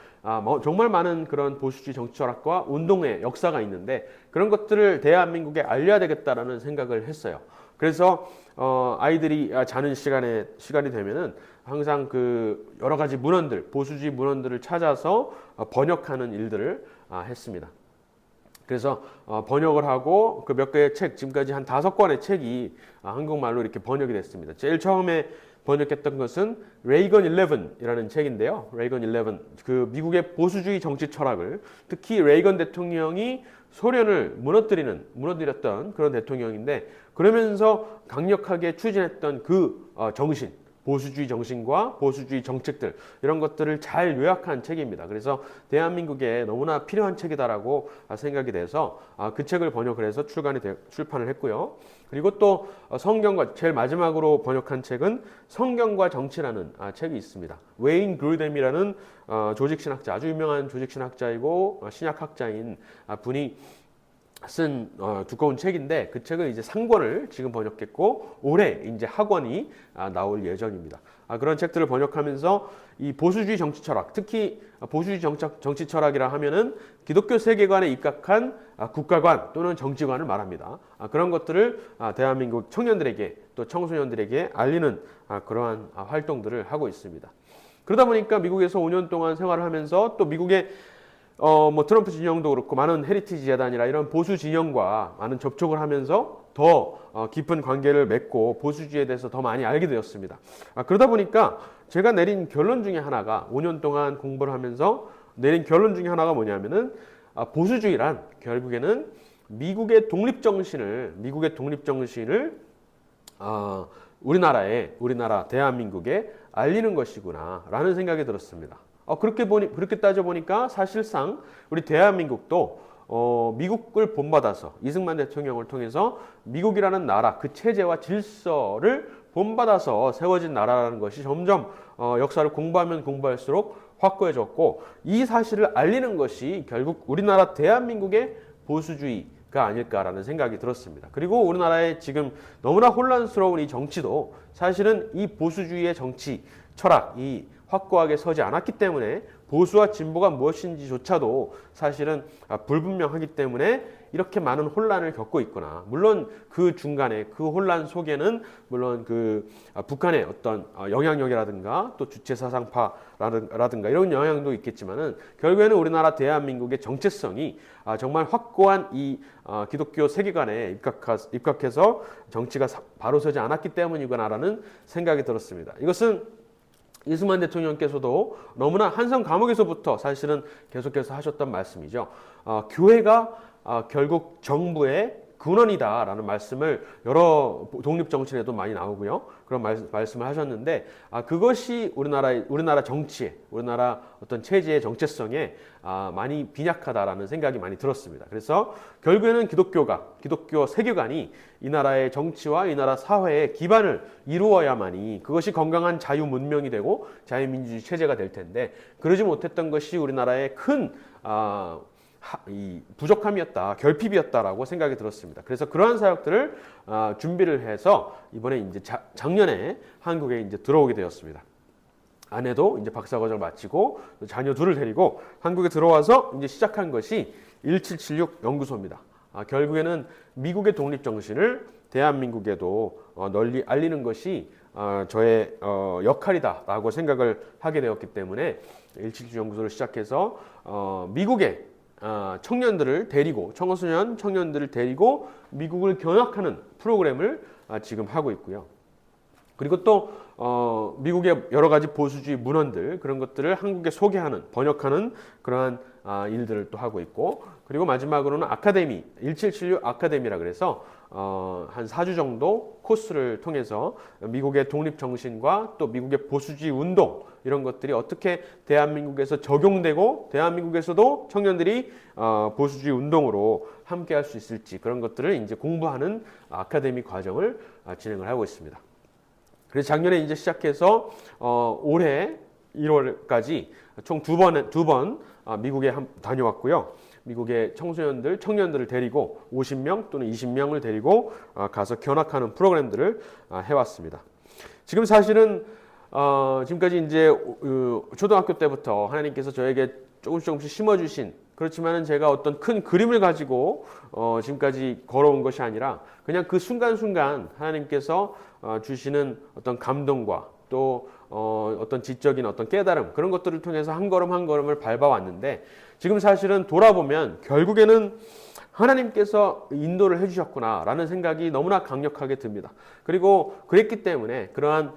정말 많은 그런 보수주의 정치 철학과 운동의 역사가 있는데 그런 것들을 대한민국에 알려야 되겠다라는 생각을 했어요. 그래서 아이들이 자는 시간이 되면은 항상 그 여러 가지 문헌들, 보수주의 문헌들을 찾아서 번역하는 일들을 했습니다. 그래서 번역을 하고 그 몇 개의 책, 지금까지 한 5권의 책이 한국말로 이렇게 번역이 됐습니다. 제일 처음에 번역했던 것은 레이건 11이라는 책인데요. 레이건 11, 그 미국의 보수주의 정치 철학을 특히 레이건 대통령이 소련을 무너뜨렸던 그런 대통령인데 그러면서 강력하게 추진했던 그 정신, 보수주의 정신과 보수주의 정책들 이런 것들을 잘 요약한 책입니다. 그래서 대한민국에 너무나 필요한 책이다라고 생각이 돼서 그 책을 번역을 해서 출판을 했고요. 그리고 또 성경과 제일 마지막으로 번역한 책은 성경과 정치라는 책이 있습니다. 웨인 그루뎀이라는 조직신학자, 아주 유명한 조직신학자이고 신약학자인 분이 쓴 두꺼운 책인데 그 책을 이제 3권을 지금 번역했고 올해 이제 학원이 나올 예정입니다. 그런 책들을 번역하면서 이 보수주의 정치 철학, 특히 보수주의 정치 철학이라 하면은 기독교 세계관에 입각한 국가관 또는 정치관을 말합니다. 그런 것들을 대한민국 청년들에게 또 청소년들에게 알리는 그러한 활동들을 하고 있습니다. 그러다 보니까 미국에서 5년 동안 생활을 하면서 또 미국의 뭐 트럼프 진영도 그렇고 많은 헤리티지 재단이라 이런 보수 진영과 많은 접촉을 하면서 더 깊은 관계를 맺고 보수주의에 대해서 더 많이 알게 되었습니다. 그러다 보니까 제가 내린 결론 중에 하나가 5년 동안 공부를 하면서 내린 결론 중에 하나가 뭐냐면은 보수주의란 결국에는 미국의 독립 정신을 우리나라 대한민국에 알리는 것이구나라는 생각이 들었습니다. 그렇게 따져보니까 사실상 우리 대한민국도 미국을 본받아서 이승만 대통령을 통해서 미국이라는 나라 그 체제와 질서를 본받아서 세워진 나라라는 것이 점점 역사를 공부하면 공부할수록 확고해졌고 이 사실을 알리는 것이 결국 우리나라 대한민국의 보수주의가 아닐까라는 생각이 들었습니다. 그리고 우리나라의 지금 너무나 혼란스러운 이 정치도 사실은 이 보수주의의 정치 철학이 확고하게 서지 않았기 때문에 보수와 진보가 무엇인지조차도 사실은 불분명하기 때문에 이렇게 많은 혼란을 겪고 있구나. 물론 그 중간에 그 혼란 속에는 물론 그 북한의 어떤 영향력이라든가 또 주체사상파라든가 이런 영향도 있겠지만은 결국에는 우리나라 대한민국의 정체성이 정말 확고한 이 기독교 세계관에 입각해서 정치가 바로 서지 않았기 때문이구나라는 생각이 들었습니다. 이것은 이승만 대통령께서도 너무나 한성 감옥에서부터 사실은 계속해서 하셨던 말씀이죠. 교회가 결국 정부의 근원이다라는 말씀을 여러 독립 정치에도 많이 나오고요. 그런 말씀을 하셨는데 그것이 우리나라 정치에, 우리나라 어떤 체제의 정체성에 많이 빈약하다라는 생각이 많이 들었습니다. 그래서 결국에는 기독교 세계관이 이 나라의 정치와 이 나라 사회의 기반을 이루어야만이 그것이 건강한 자유 문명이 되고 자유민주주의 체제가 될 텐데 그러지 못했던 것이 우리나라의 큰 이 부족함이었다, 결핍이었다라고 생각이 들었습니다. 그래서 그러한 사역들을 준비를 해서 이번에 이제 작년에 한국에 이제 들어오게 되었습니다. 아내도 이제 박사과정을 마치고 자녀 둘을 데리고 한국에 들어와서 이제 시작한 것이 1776 연구소입니다. 결국에는 미국의 독립 정신을 대한민국에도 널리 알리는 것이 저의 역할이다라고 생각을 하게 되었기 때문에 1776 연구소를 시작해서 미국의 청년들을 데리고 청년들을 데리고 미국을 견학하는 프로그램을 지금 하고 있고요. 그리고 또 미국의 여러 가지 보수주의 문헌들 그런 것들을 한국에 소개하는 번역하는 그러한 일들을 또 하고 있고, 그리고 마지막으로는 아카데미 1776 아카데미라 그래서 한 4주 정도 코스를 통해서 미국의 독립 정신과 또 미국의 보수주의 운동 이런 것들이 어떻게 대한민국에서 적용되고 대한민국에서도 청년들이 보수주의 운동으로 함께 할 수 있을지 그런 것들을 이제 공부하는 아카데미 과정을 진행을 하고 있습니다. 그래서 작년에 이제 시작해서 올해 1월까지 총 두 번 미국에 다녀왔고요. 미국의 청년들을 데리고 50명 또는 20명을 데리고 가서 견학하는 프로그램들을 해왔습니다. 지금 사실은 지금까지 이제 초등학교 때부터 하나님께서 저에게 조금씩 심어주신, 그렇지만은 제가 어떤 큰 그림을 가지고 지금까지 걸어온 것이 아니라 그냥 그 순간순간 하나님께서 주시는 어떤 감동과 또 어떤 지적인 어떤 깨달음, 그런 것들을 통해서 한 걸음 한 걸음을 밟아왔는데, 지금 사실은 돌아보면 결국에는 하나님께서 인도를 해주셨구나라는 생각이 너무나 강력하게 듭니다. 그리고 그랬기 때문에, 그러한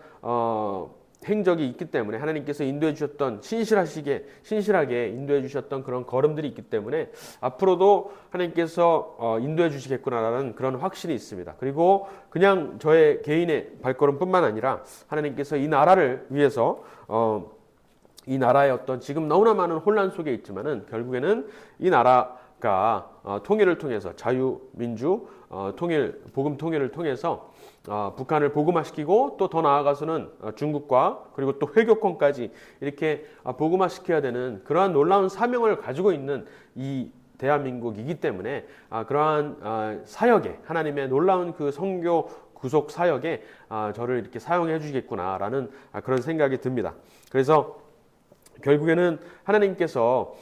행적이 있기 때문에, 하나님께서 인도해 주셨던 신실하게 인도해 주셨던 그런 걸음들이 있기 때문에 앞으로도 하나님께서 인도해 주시겠구나라는 그런 확신이 있습니다. 그리고 그냥 저의 개인의 발걸음뿐만 아니라 하나님께서 이 나라를 위해서 이 나라의 어떤 지금 너무나 많은 혼란 속에 있지만은 결국에는 이 나라가 통일을 통해서 자유민주 복음 통일을 통해서 북한을 복음화시키고 또 더 나아가서는 중국과 그리고 또 회교권까지 이렇게 복음화시켜야 되는 그러한 놀라운 사명을 가지고 있는 이 대한민국이기 때문에 그러한 사역에, 하나님의 놀라운 그 선교 구속 사역에 저를 이렇게 사용해 주시겠구나라는 그런 생각이 듭니다. 그래서 결국에는 하나님께서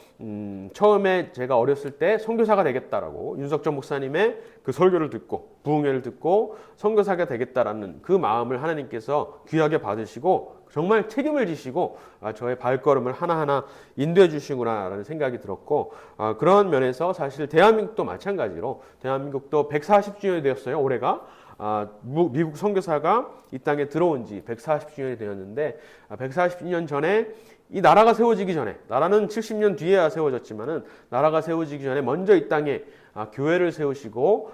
처음에 제가 어렸을 때 선교사가 되겠다라고 윤석전 목사님의 그 설교를 듣고 부흥회를 듣고 선교사가 되겠다라는 그 마음을 하나님께서 귀하게 받으시고 정말 책임을 지시고 저의 발걸음을 하나하나 인도해 주시구나라는 생각이 들었고, 그런 면에서 사실 대한민국도 마찬가지로 대한민국도 140주년이 되었어요. 올해가 미국 선교사가 이 땅에 들어온 지 140주년이 되었는데, 140년 전에 이 나라가 세워지기 전에, 나라는 70년 뒤에야 세워졌지만은 나라가 세워지기 전에 먼저 이 땅에 교회를 세우시고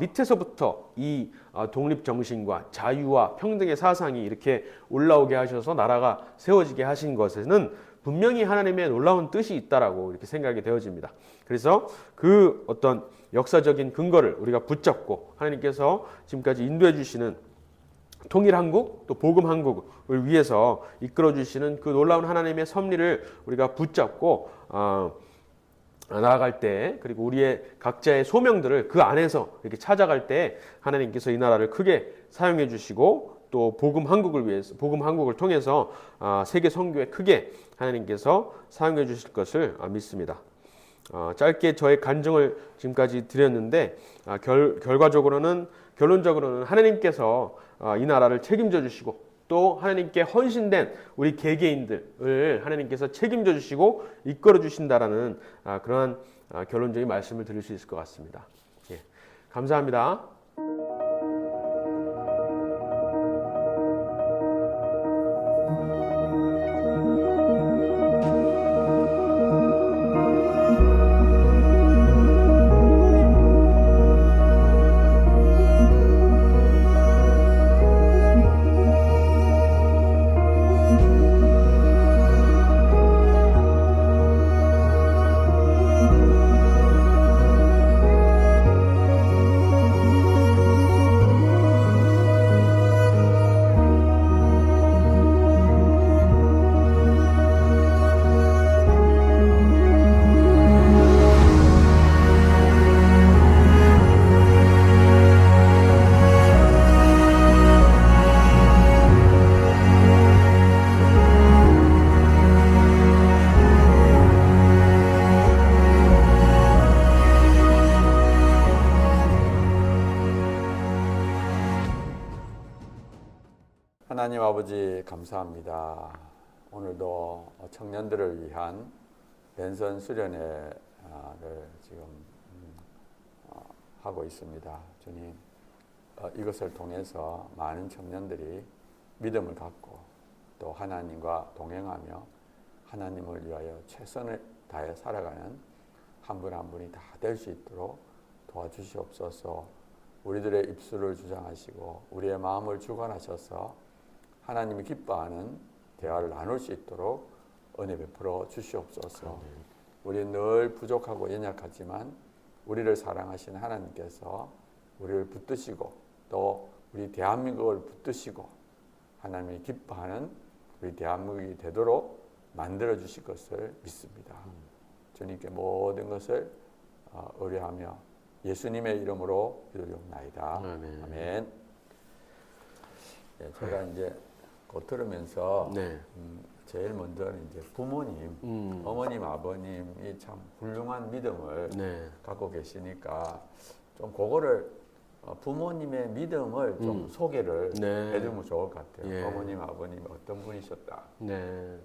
밑에서부터 이 독립 정신과 자유와 평등의 사상이 이렇게 올라오게 하셔서 나라가 세워지게 하신 것에는 분명히 하나님의 놀라운 뜻이 있다라고 이렇게 생각이 되어집니다. 그래서 그 어떤 역사적인 근거를 우리가 붙잡고 하나님께서 지금까지 인도해 주시는 통일한국 또 복음한국을 위해서 이끌어 주시는 그 놀라운 하나님의 섭리를 우리가 붙잡고 나아갈 때, 그리고 우리의 각자의 소명들을 그 안에서 이렇게 찾아갈 때 하나님께서 이 나라를 크게 사용해 주시고 또 복음한국을 통해서 세계 선교에 크게 하나님께서 사용해 주실 것을 믿습니다. 짧게 저의 간증을 지금까지 드렸는데 결론적으로는 하나님께서 이 나라를 책임져 주시고 또 하나님께 헌신된 우리 개개인들을 하나님께서 책임져 주시고 이끌어 주신다라는 그러한 결론적인 말씀을 드릴 수 있을 것 같습니다. 예, 감사합니다. 하나님 아버지 감사합니다. 오늘도 청년들을 위한 랜선 수련회를 지금 하고 있습니다. 주님, 이것을 통해서 많은 청년들이 믿음을 갖고 또 하나님과 동행하며 하나님을 위하여 최선을 다해 살아가는 한 분 한 분이 다 될 수 있도록 도와주시옵소서. 우리들의 입술을 주장하시고 우리의 마음을 주관하셔서 하나님이 기뻐하는 대화를 나눌 수 있도록 은혜 베풀어 주시옵소서. 우리는 늘 부족하고 연약하지만 우리를 사랑하시는 하나님께서 우리를 붙드시고 또 우리 대한민국을 붙드시고 하나님이 기뻐하는 우리 대한민국이 되도록 만들어 주실 것을 믿습니다. 주님께 모든 것을 의뢰하며 예수님의 이름으로 기도드리옵나이다. 아멘. 아멘. 네, 제가 이제 곧 들으면서 네. 제일 먼저는 이제 부모님, 어머님, 아버님이 참 훌륭한 믿음을 네. 갖고 계시니까 좀 그거를 부모님의 믿음을 좀 소개를 네. 해주면 좋을 것 같아요. 예. 어머님, 아버님 어떤 분이셨다. 네.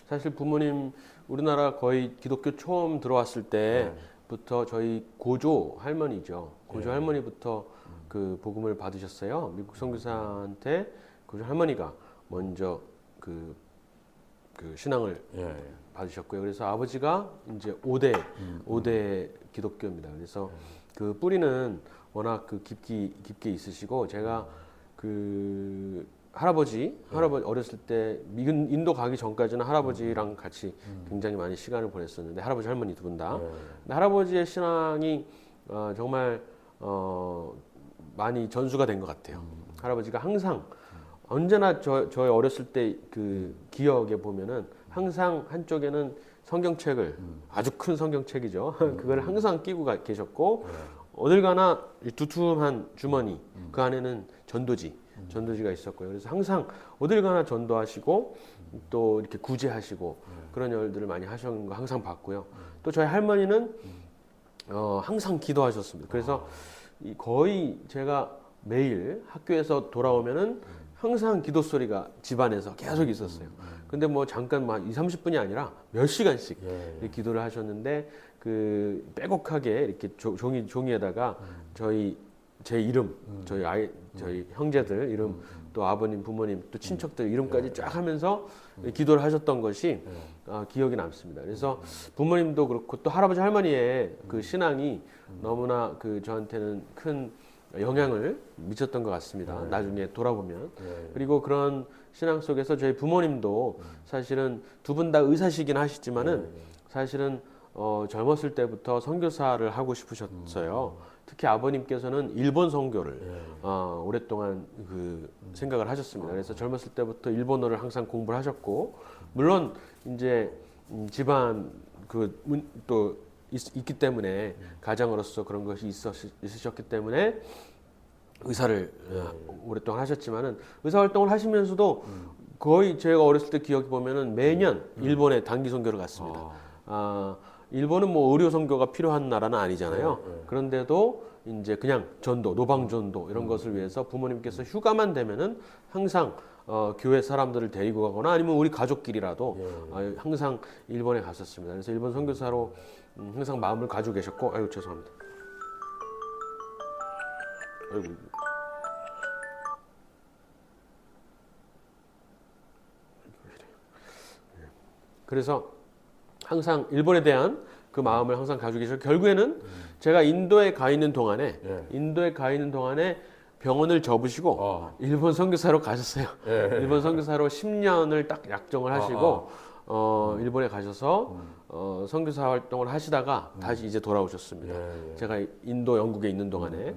사실 부모님 우리나라 거의 기독교 처음 들어왔을 때부터 저희 고조 할머니죠. 고조 예. 할머니부터 그 복음을 받으셨어요. 미국 선교사한테 고조 할머니가 먼저 그 신앙을 예. 받으셨고요. 그래서 아버지가 이제 5대 기독교입니다. 그래서 그 뿌리는 워낙 그 깊게 있으시고 제가 그 할아버지 어렸을 때 인도 가기 전까지는 할아버지랑 같이 굉장히 많이 시간을 보냈었는데 할아버지 할머니 두 분 다. 근데 할아버지의 신앙이 정말 많이 전수가 된 것 같아요. 할아버지가 항상 언제나 저희 어렸을 때 그 기억에 보면은 항상 한쪽에는 성경책을 아주 큰 성경책이죠. 그걸 항상 끼고 계셨고 어딜 가나 이 두툼한 주머니 그 안에는 전도지가 있었고요. 그래서 항상 어딜 가나 전도하시고 또 이렇게 구제하시고 그런 일들을 많이 하시는 거 항상 봤고요. 또 저희 할머니는 항상 기도하셨습니다. 그래서 거의 제가 매일 학교에서 돌아오면은 항상 기도 소리가 집안에서 계속 있었어요. 근데 뭐 잠깐 막 20-30분이 아니라 몇 시간씩 이렇게 기도를 하셨는데 그 빼곡하게 이렇게 종이에다가 제 이름, 저희 형제들 이름, 또 아버님, 부모님, 또 친척들 이름까지 쫙 하면서 기도를 하셨던 것이 기억이 남습니다. 그래서 부모님도 그렇고 또 할아버지 할머니의 그 신앙이 너무나 그 저한테는 큰 영향을 미쳤던 것 같습니다. 나중에 돌아보면. 그리고 그런 신앙 속에서 저희 부모님도 사실은 두 분 다 의사시긴 하시지만은 사실은 젊었을 때부터 선교사를 하고 싶으셨어요. 특히 아버님께서는 일본 선교를 오랫동안 그 생각을 하셨습니다. 그래서 젊었을 때부터 일본어를 항상 공부를 하셨고, 물론 이제 집안 또 있기 때문에 가장으로서 그런 것이 있으셨기 때문에 의사를 오랫동안 하셨지만은 의사 활동을 하시면서도 거의 제가 어렸을 때 기억해 보면은 매년 일본에 단기 선교를 갔습니다. 일본은 뭐 의료 선교가 필요한 나라는 아니잖아요. 그런데도 이제 그냥 노방 전도 이런 것을 위해서 부모님께서 휴가만 되면은 항상 교회 사람들을 데리고 가거나 아니면 우리 가족끼리라도 항상 일본에 갔었습니다. 그래서 일본 선교사로 항상 마음을 가지고 계셨고, 아유 죄송합니다. 아이고. 그래서 항상 일본에 대한 그 마음을 항상 가지고 계셔서 결국에는 제가 인도에 가 있는 동안에 병원을 접으시고 일본 선교사로 가셨어요. 일본 선교사로 10년을 딱 약정을 하시고 일본에 가셔서 선교사 활동을 하시다가 다시 이제 돌아오셨습니다. 제가 인도 영국에 있는 동안에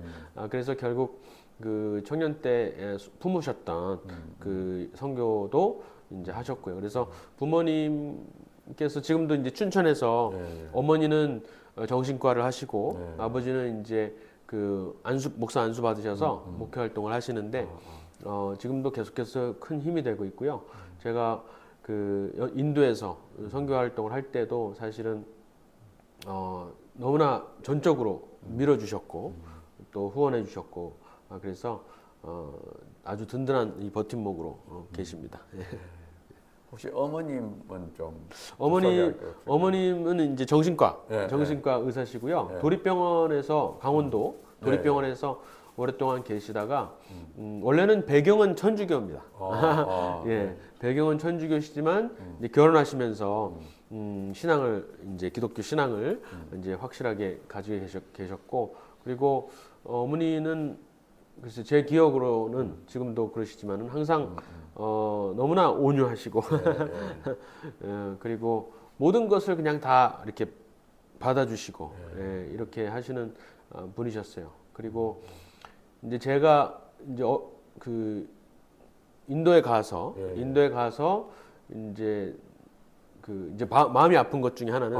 그래서 결국 그 청년 때 품으셨던 그 선교도 이제 하셨고요. 그래서 부모님께서 지금도 이제 춘천에서 어머니는 정신과를 하시고 아버지는 이제 그 목사 안수 받으셔서 목회 활동을 하시는데 지금도 계속해서 큰 힘이 되고 있고요. 제가 그 인도에서 선교 활동을 할 때도 사실은 너무나 전적으로 밀어주셨고 또 후원해 주셨고 그래서 아주 든든한 이 버팀목으로 계십니다. 혹시 어머님은 좀 어머님은 이제 정신과 의사시고요. 도립병원에서 강원도 도립병원에서 오랫동안 계시다가 원래는 배경은 천주교입니다. 배경은 천주교시지만 이제 결혼하시면서 신앙을 이제 기독교 신앙을 이제 확실하게 가지고 계셨고 그리고 어머니는 글쎄 제 기억으로는 지금도 그러시지만은 항상 너무나 온유하시고 그리고 모든 것을 그냥 다 이렇게 받아주시고 이렇게 하시는 분이셨어요. 그리고 이제 제가 이제 그 인도에 가서 이제 마음이 아픈 것 중에 하나는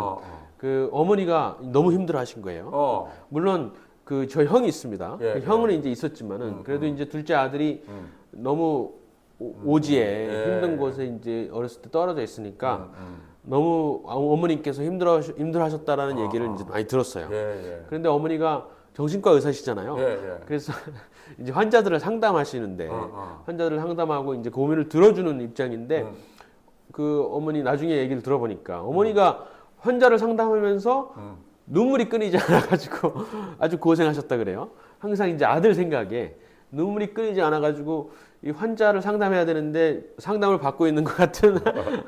그 어머니가 너무 힘들어하신 거예요. 물론 그 저 형이 있습니다. 그 형은 이제 있었지만은 그래도 이제 둘째 아들이 너무 오지에 힘든 곳에 이제 어렸을 때 떨어져 있으니까 너무 어머님께서 힘들어하셨다라는 얘기를 이제 많이 들었어요. 그런데 어머니가 정신과 의사시잖아요. 그래서 이제 환자들을 상담하시는데 환자들을 상담하고 이제 고민을 들어주는 입장인데 그 어머니 나중에 얘기를 들어보니까 어머니가 환자를 상담하면서 눈물이 끊이지 않아가지고 아주 고생하셨다 그래요. 항상 이제 아들 생각에 눈물이 끊이지 않아가지고 이 환자를 상담해야 되는데 상담을 받고 있는 것 같은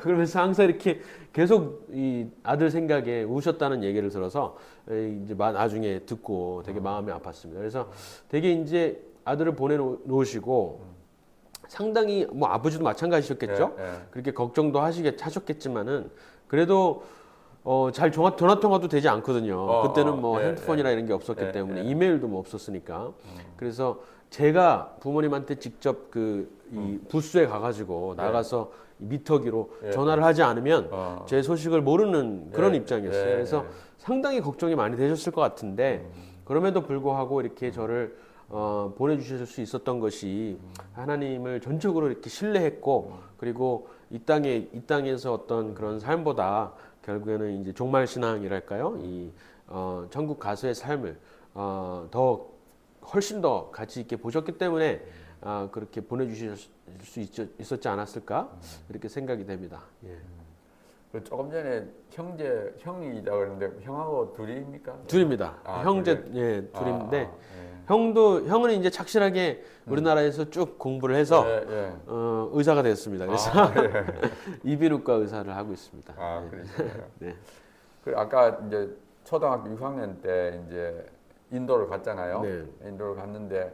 그러면서 항상 이렇게 계속 이 아들 생각에 우셨다는 얘기를 들어서 이제 나중에 듣고 되게 마음이 아팠습니다. 그래서 되게 이제 아들을 보내놓으시고 상당히 뭐 아버지도 마찬가지셨겠죠. 그렇게 걱정도 하셨겠지만은 그래도 잘 전화 통화도 되지 않거든요. 그때는 뭐 핸드폰이나 이런 게 없었기 때문에 이메일도 뭐 없었으니까. 그래서 제가 부모님한테 직접 이 부스에 가가지고 나가서 미터기로 전화를 하지 않으면 제 소식을 모르는 그런 입장이었어요. 그래서 상당히 걱정이 많이 되셨을 것 같은데 그럼에도 불구하고 이렇게 저를 보내주실 수 있었던 것이 하나님을 전적으로 이렇게 신뢰했고 그리고 이 땅에서 어떤 그런 삶보다 결국에는 이제 종말 신앙이랄까요? 이 천국 가서의 삶을 훨씬 더 가치 있게 보셨기 때문에 그렇게 보내주실 수 있었지 않았을까 이렇게 생각이 됩니다. 예. 조금 전에 형이다 그러는데 형하고 둘입니까? 둘입니다. 형제 둘인데 형은 이제 착실하게 우리나라에서 쭉 공부를 해서 의사가 됐습니다. 그래서 이비인후과 의사를 하고 있습니다. 그러시네요. 네. 그 아까 이제 초등학교 6학년 때 이제 인도를 갔잖아요. 인도를 갔는데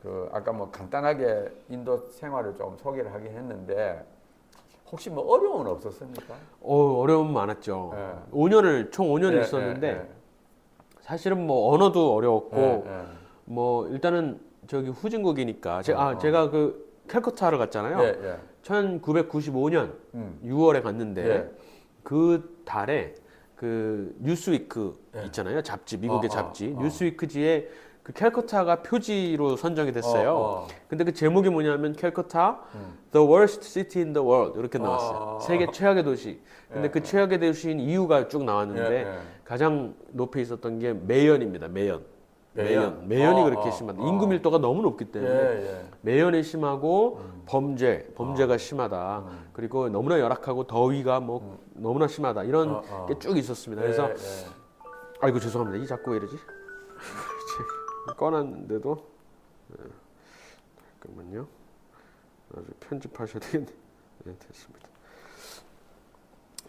그 아까 뭐 간단하게 인도 생활을 좀 소개를 하긴 했는데 혹시 뭐 어려움은 없었습니까? 어려움 많았죠. 총 5년을 있었는데 사실은 뭐 언어도 어려웠고 뭐 일단은 저기 후진국이니까 제가 그 캘커타를 갔잖아요. 1995년 6월에 갔는데 그 달에 그 뉴스위크 있잖아요. 잡지, 미국의 잡지. 뉴스위크지에 그 캘커타가 표지로 선정이 됐어요. 근데 그 제목이 뭐냐면 캘커타 The Worst City in the World 이렇게 나왔어요. 세계 최악의 도시. 근데 그 최악의 도시인 이유가 쭉 나왔는데 가장 높이 있었던 게 매연입니다. 매연이 그렇게 심하다. 인구 밀도가 너무 높기 때문에 매연이 심하고 범죄가 심하다. 그리고 너무나 열악하고 더위가 뭐 너무나 심하다. 이런 게 쭉 있었습니다. 그래서 아이고 죄송합니다. 이 자꾸 왜 이러지? 꺼놨는데도 잠깐만요. 아주 편집하셔야 되겠네. 네, 됐습니다.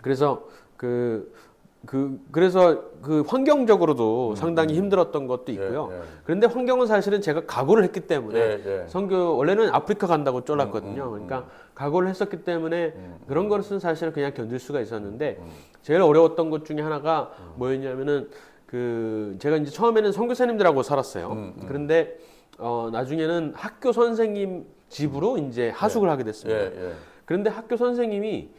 그래서 그래서 그 환경적으로도 상당히 힘들었던 것도 있고요. 그런데 환경은 사실은 제가 각오를 했기 때문에 선교 원래는 아프리카 간다고 쫄랐거든요. 그러니까 각오를 했었기 때문에 그런 것은 사실은 그냥 견딜 수가 있었는데 제일 어려웠던 것 중에 하나가 뭐였냐면은 제가 이제 처음에는 선교사님들하고 살았어요. 그런데 나중에는 학교 선생님 집으로 이제 하숙을 하게 됐습니다. 그런데 학교 선생님이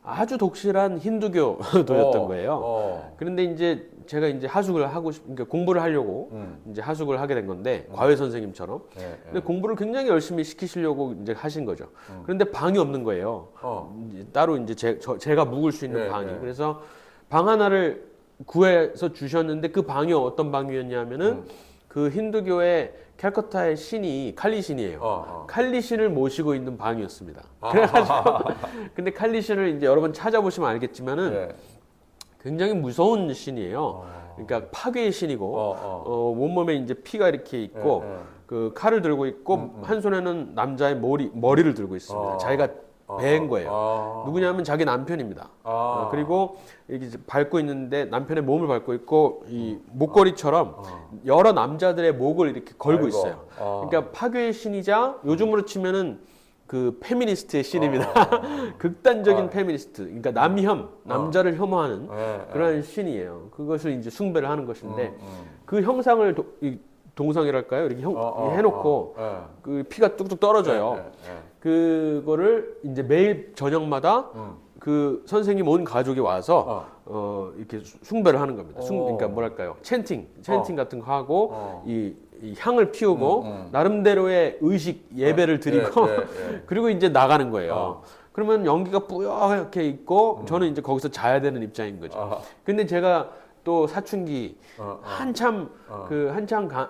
아주 독실한 힌두교도였던 거예요. 그런데 이제 제가 이제 하숙을 그러니까 공부를 하려고 이제 하숙을 하게 된 건데 과외 선생님처럼. 근데 공부를 굉장히 열심히 시키시려고 이제 하신 거죠. 그런데 방이 없는 거예요. 따로 이제 제가 묵을 수 있는 방이. 그래서 방 하나를 구해서 주셨는데 그 방이 어떤 방이었냐면은 그 힌두교의 캘커타의 신이 칼리 신이에요. 칼리 신을 모시고 있는 방이었습니다. 그래가지고 근데 칼리 신을 이제 여러 번 찾아보시면 알겠지만은 굉장히 무서운 신이에요. 그러니까 파괴의 신이고 온몸에 이제 피가 이렇게 있고 그 칼을 들고 있고 한 손에는 남자의 머리를 들고 있습니다. 자기가 배인 거예요. 누구냐면 자기 남편입니다. 그리고 이렇게 이제 밟고 있는데 남편의 몸을 밟고 있고 이 목걸이처럼 여러 남자들의 목을 이렇게 걸고 아이고. 있어요. 그러니까 파괴의 신이자 요즘으로 치면은 그 페미니스트의 신입니다. 극단적인 페미니스트. 그러니까 남혐, 남자를 혐오하는 그런 신이에요. 그것을 이제 숭배를 하는 것인데 그 형상을 동상이랄까요? 이렇게 해놓고 그 피가 뚝뚝 떨어져요. 그거를 이제 매일 저녁마다 그 선생님 온 가족이 와서 이렇게 숭배를 하는 겁니다. 그러니까 뭐랄까요? 찬팅 같은 거 하고 이 향을 피우고 나름대로의 의식 예배를 드리고 그리고 이제 나가는 거예요. 그러면 연기가 뿌옇게 있고 저는 이제 거기서 자야 되는 입장인 거죠. 근데 제가 또 사춘기 한참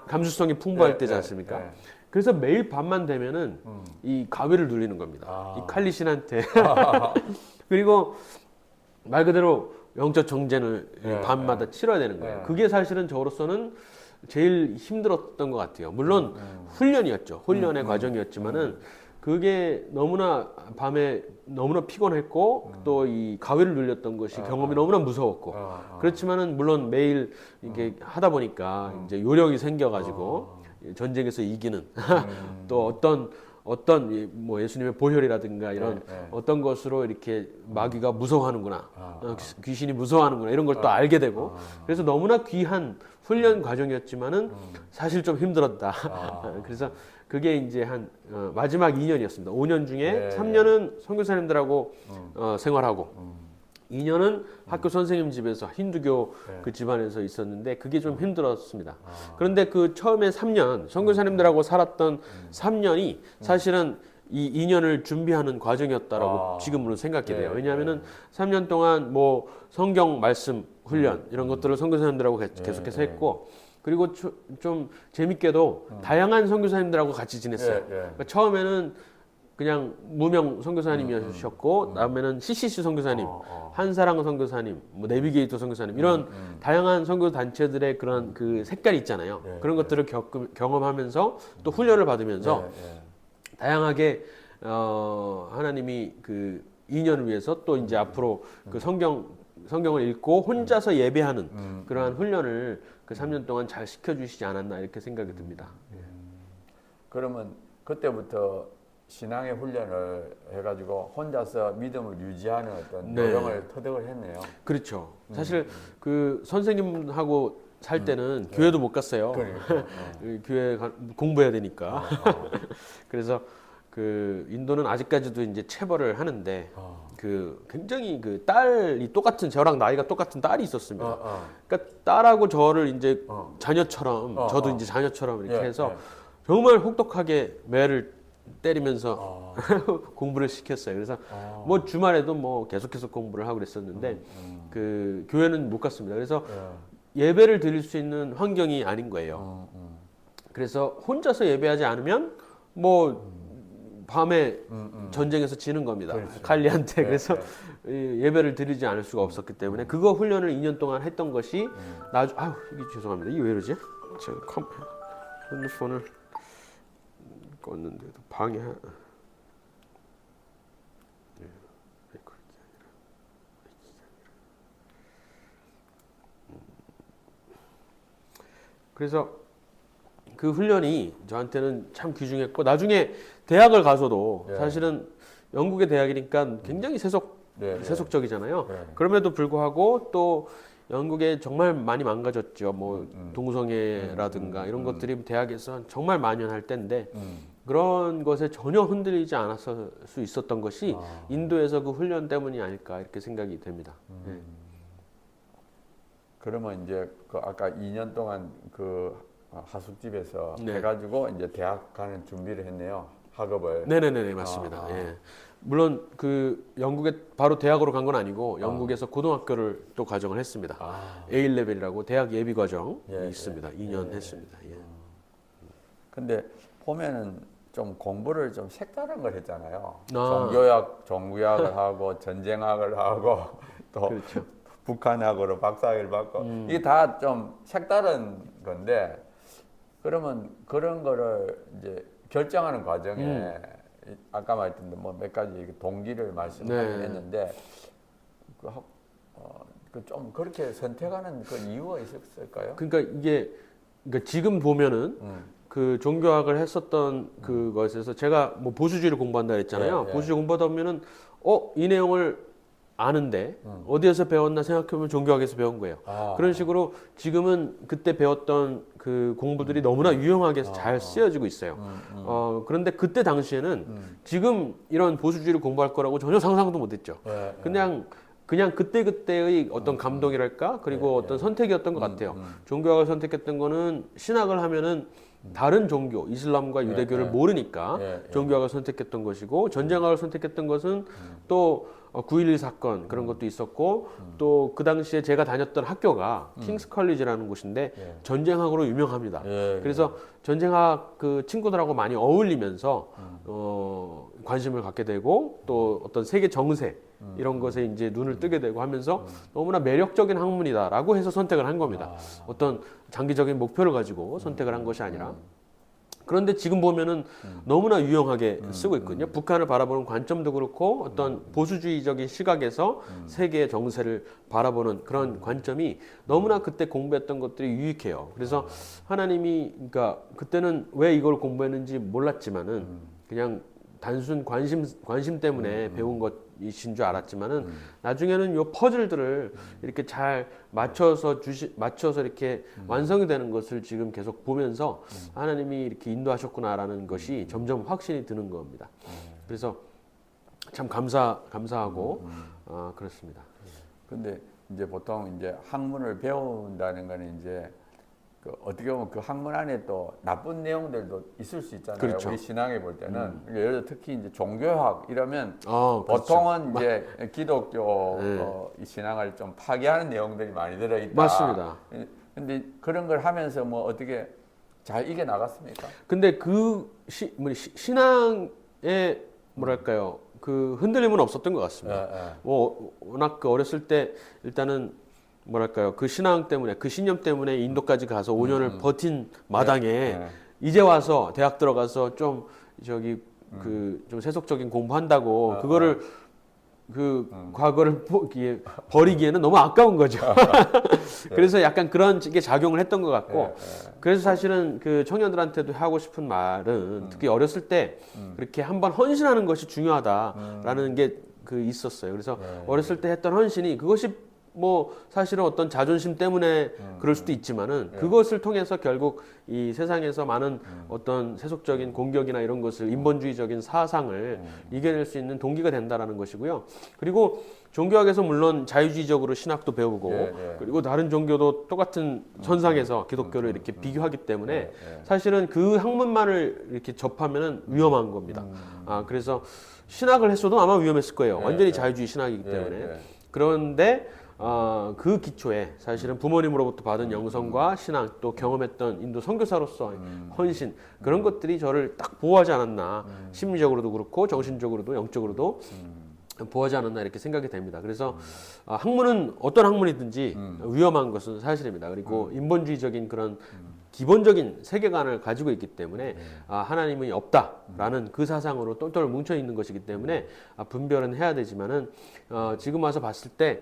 감수성이 풍부할 때지 않습니까? 그래서 매일 밤만 되면은 이 가위를 눌리는 겁니다. 이 칼리 신한테. 그리고 말 그대로 영적 정쟁을 밤마다 치러야 되는 거예요. 그게 사실은 저로서는 제일 힘들었던 것 같아요. 물론 훈련이었죠. 훈련의 과정이었지만은 그게 너무나 밤에 너무나 피곤했고 또 이 가위를 눌렸던 것이 경험이 너무나 무서웠고 그렇지만은 물론 매일 이게 하다 보니까 이제 요령이 생겨가지고 전쟁에서 이기는 또 어떤 뭐 예수님의 보혈이라든가 이런 어떤 것으로 이렇게 마귀가 무서워하는구나, 귀신이 무서워하는구나 이런 걸 또 알게 되고 그래서 너무나 귀한 훈련 과정이었지만은 사실 좀 힘들었다. 그래서 그게 이제 한 마지막 2년이었습니다. 5년 중에 3년은 선교사님들하고 생활하고 2년은 학교 선생님 집에서 힌두교 그 집안에서 있었는데 그게 좀 힘들었습니다. 그런데 그 처음에 3년 선교사님들하고 살았던 3년이 사실은 이 2년을 준비하는 과정이었다라고 지금으로 생각이 돼요. 왜냐하면은 3년 동안 뭐 성경 말씀 훈련 이런 것들을 선교사님들하고 계속해서 했고 그리고 좀 재밌게도 다양한 선교사님들하고 같이 지냈어요. 그러니까 처음에는 그냥 무명 선교사님이셨고 다음에는 CCC 선교사님, 한사랑 선교사님, 뭐 내비게이터 선교사님 이런 다양한 선교 단체들의 그런 그 색깔이 있잖아요. 그런 것들을 경험하면서 또 훈련을 받으면서 다양하게 하나님이 그 2년을 위해서 또 이제 앞으로 그 성경을 읽고 혼자서 예배하는 그러한 훈련을 그 3년 동안 잘 시켜주시지 않았나 이렇게 생각이 듭니다. 그러면 그때부터 신앙의 훈련을 해가지고 혼자서 믿음을 유지하는 어떤 요령을 터득을 했네요. 그렇죠. 사실 그 선생님하고 살 때는 교회도 못 갔어요. 교회 공부해야 되니까. 그래서 그 인도는 아직까지도 이제 체벌을 하는데 그 굉장히 그 딸이 똑같은 저랑 나이가 똑같은 딸이 있었습니다. 그러니까 딸하고 저를 이제 자녀처럼 저도 이제 자녀처럼 이렇게 해서 정말 혹독하게 매를 때리면서 공부를 시켰어요. 그래서 뭐 주말에도 뭐 계속해서 공부를 하고 그랬었는데 그 교회는 못 갔습니다. 그래서 예배를 드릴 수 있는 환경이 아닌 거예요. 그래서 혼자서 예배하지 않으면 뭐 밤에 전쟁에서 지는 겁니다. 칼리한테. 그래서 예배를 드리지 않을 수가 없었기 때문에 그거 훈련을 2년 동안 했던 것이 아유 이게 죄송합니다. 이게 왜 이러지? 제가 핸드폰을 껐는데도 방해. 그래서 그 훈련이 저한테는 참 귀중했고 나중에 대학을 가서도 사실은 영국의 대학이니까 굉장히 세속적이잖아요. 그럼에도 불구하고 또 영국에 정말 많이 망가졌죠. 뭐 동성애라든가 이런 것들이 대학에서 정말 만연할 때인데 그런 것에 전혀 흔들리지 않았을 수 있었던 것이 인도에서 그 훈련 때문이 아닐까 이렇게 생각이 됩니다. 그러면 이제 그 아까 2년 동안 그 하숙집에서 해가지고 이제 대학 가는 준비를 했네요. 학업을. 네네네 맞습니다. 예. 물론 그 영국에 바로 대학으로 간 건 아니고 영국에서 고등학교를 또 과정을 했습니다. A-level이라고 대학 예비 과정이 있습니다. 2년 했습니다. 근데 보면은 좀 공부를 좀 색다른 걸 했잖아요. 종교학을 하고 전쟁학을 하고 또 그렇죠. 북한학으로 박사학위를 받고 이게 다 좀 색다른 건데 그러면 그런 거를 이제 결정하는 과정에 아까 말했던 뭐 몇 가지 이렇게 동기를 말씀하긴 네. 했는데 그 좀 그렇게 선택하는 그 이유가 있었을까요? 그러니까 이게 그러니까 지금 보면은 그 종교학을 했었던 그것에서 제가 뭐 보수주의를 공부한다 그랬잖아요. 예, 예. 보수주의 공부하다 보면은 이 내용을 아는데 어디에서 배웠나 생각해보면 종교학에서 배운 거예요. 아. 그런 식으로 지금은 그때 배웠던 그 공부들이 너무나 유용하게 잘 쓰여지고 있어요. 그런데 그때 당시에는 지금 이런 보수주의를 공부할 거라고 전혀 상상도 못했죠. 예, 그냥 그때그때의 어떤 감동이랄까 그리고 어떤 선택이었던 것 같아요. 종교학을 선택했던 거는 신학을 하면은 다른 종교, 이슬람과 유대교를 모르니까 종교학을 선택했던 것이고 전쟁학을 선택했던 것은 또 9.11 사건 그런 것도 있었고 또 그 당시에 제가 다녔던 학교가 킹스 컬리지라는 곳인데 전쟁학으로 유명합니다. 그래서 전쟁학 그 친구들하고 많이 어울리면서 관심을 갖게 되고 또 어떤 세계 정세 이런 것에 이제 눈을 뜨게 되고 하면서 너무나 매력적인 학문이다라고 해서 선택을 한 겁니다. 어떤 장기적인 목표를 가지고 선택을 한 것이 아니라. 그런데 지금 보면은 너무나 유용하게 쓰고 있거든요. 북한을 바라보는 관점도 그렇고 어떤 보수주의적인 시각에서 세계의 정세를 바라보는 그런 관점이 너무나 그때 공부했던 것들이 유익해요. 그래서 하나님이 그러니까 그때는 왜 이걸 공부했는지 몰랐지만은 그냥 단순 관심 때문에 배운 것이신 줄 알았지만은 나중에는 요 퍼즐들을 이렇게 잘 맞춰서 이렇게 완성이 되는 것을 지금 계속 보면서 하나님이 이렇게 인도하셨구나라는 것이 점점 확신이 드는 겁니다. 그래서 참 감사하고 그렇습니다. 근데 이제 보통 이제 학문을 배운다는 거는 이제 그 어떻게 보면 그 학문 안에 또 나쁜 내용들도 있을 수 있잖아요. 그렇죠. 우리 신앙에 볼 때는 그러니까 예를 들어 특히 이제 종교학 이러면 그렇죠. 보통은 이제 기독교 이 신앙을 좀 파괴하는 내용들이 많이 들어있다. 맞습니다. 근데 그런 걸 하면서 뭐 어떻게 잘 이겨 나갔습니까? 근데 그 신앙의 뭐랄까요 그 흔들림은 없었던 것 같습니다. 뭐 워낙 그 어렸을 때 일단은 뭐랄까요 그 신앙 때문에 그 신념 때문에 인도까지 가서 5년을 버틴 마당에 이제 와서 대학 들어가서 좀 저기 그 좀 세속적인 공부한다고 그거를 그 과거를 버리기에는 너무 아까운 거죠. 그래서 약간 그런 게 작용을 했던 것 같고 그래서 사실은 그 청년들한테도 하고 싶은 말은 특히 어렸을 때 그렇게 한번 헌신하는 것이 중요하다라는 게 그 있었어요. 그래서 어렸을 때 했던 헌신이 그것이 뭐 사실은 어떤 자존심 때문에 그럴 수도 있지만은 그것을 통해서 결국 이 세상에서 많은 어떤 세속적인 공격이나 이런 것을 인본주의적인 사상을 이겨낼 수 있는 동기가 된다라는 것이고요. 그리고 종교학에서 물론 자유주의적으로 신학도 배우고 그리고 다른 종교도 똑같은 선상에서 기독교를 이렇게 비교하기 때문에 사실은 그 학문만을 이렇게 접하면은 위험한 겁니다. 그래서 신학을 했어도 아마 위험했을 거예요. 완전히 자유주의 신학이기 때문에. 그런데 그 기초에 사실은 부모님으로부터 받은 영성과 신앙 또 경험했던 인도 선교사로서 헌신 그런 것들이 저를 딱 보호하지 않았나 심리적으로도 그렇고 정신적으로도 영적으로도 보호하지 않았나 이렇게 생각이 됩니다. 그래서 학문은 어떤 학문이든지 위험한 것은 사실입니다. 그리고 인본주의적인 그런 기본적인 세계관을 가지고 있기 때문에 하나님이 없다라는 그 사상으로 똘똘 뭉쳐 있는 것이기 때문에 분별은 해야 되지만은 지금 와서 봤을 때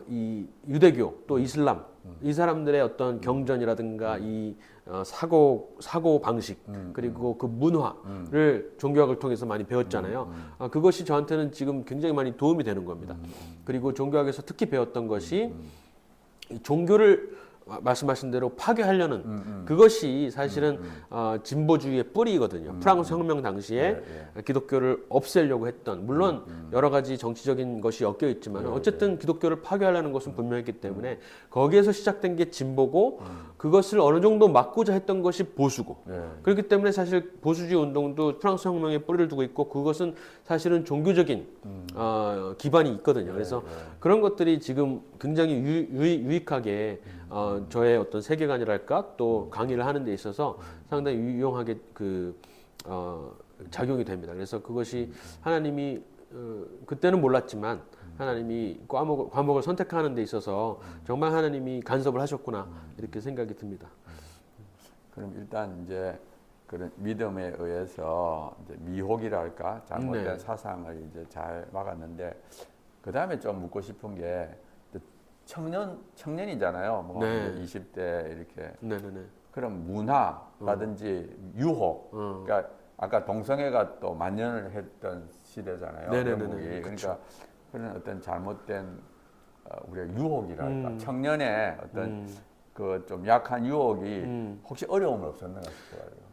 이 유대교 또 이슬람 이 사람들의 어떤 경전이라든가 이 사고 방식 그리고 그 문화를 종교학을 통해서 많이 배웠잖아요. 그것이 저한테는 지금 굉장히 많이 도움이 되는 겁니다. 그리고 종교학에서 특히 배웠던 것이 이 종교를 말씀하신 대로 파괴하려는 그것이 사실은 진보주의의 뿌리거든요. 프랑스 혁명 당시에 기독교를 없애려고 했던 물론 여러 가지 정치적인 것이 엮여 있지만 어쨌든 기독교를 파괴하려는 것은 분명했기 때문에 거기에서 시작된 게 진보고 그것을 어느 정도 막고자 했던 것이 보수고 그렇기 때문에 사실 보수주의 운동도 프랑스 혁명에 뿌리를 두고 있고 그것은 사실은 종교적인 기반이 있거든요. 그래서 그런 것들이 지금 굉장히 유익하게 저의 어떤 세계관이랄까 또 강의를 하는 데 있어서 상당히 유용하게 작용이 됩니다. 그래서 그것이 하나님이 그때는 몰랐지만 하나님이 과목을 선택하는 데 있어서 정말 하나님이 간섭을 하셨구나 이렇게 생각이 듭니다. 그럼 일단 이제 그런 믿음에 의해서 이제 미혹이랄까 잘못된 네. 사상을 이제 잘 막았는데 그 다음에 좀 묻고 싶은 게 청년이잖아요. 뭐 네. 20대 이렇게 네네네. 그런 문화라든지 유혹. 그러니까 아까 동성애가 또 만연을 했던 시대잖아요. 네네네네. 영국이. 그쵸. 그러니까 그런 어떤 잘못된 우리가 유혹이랄까 청년의 어떤 그 좀 약한 유혹이 혹시 어려움은 없었는가 싶어요.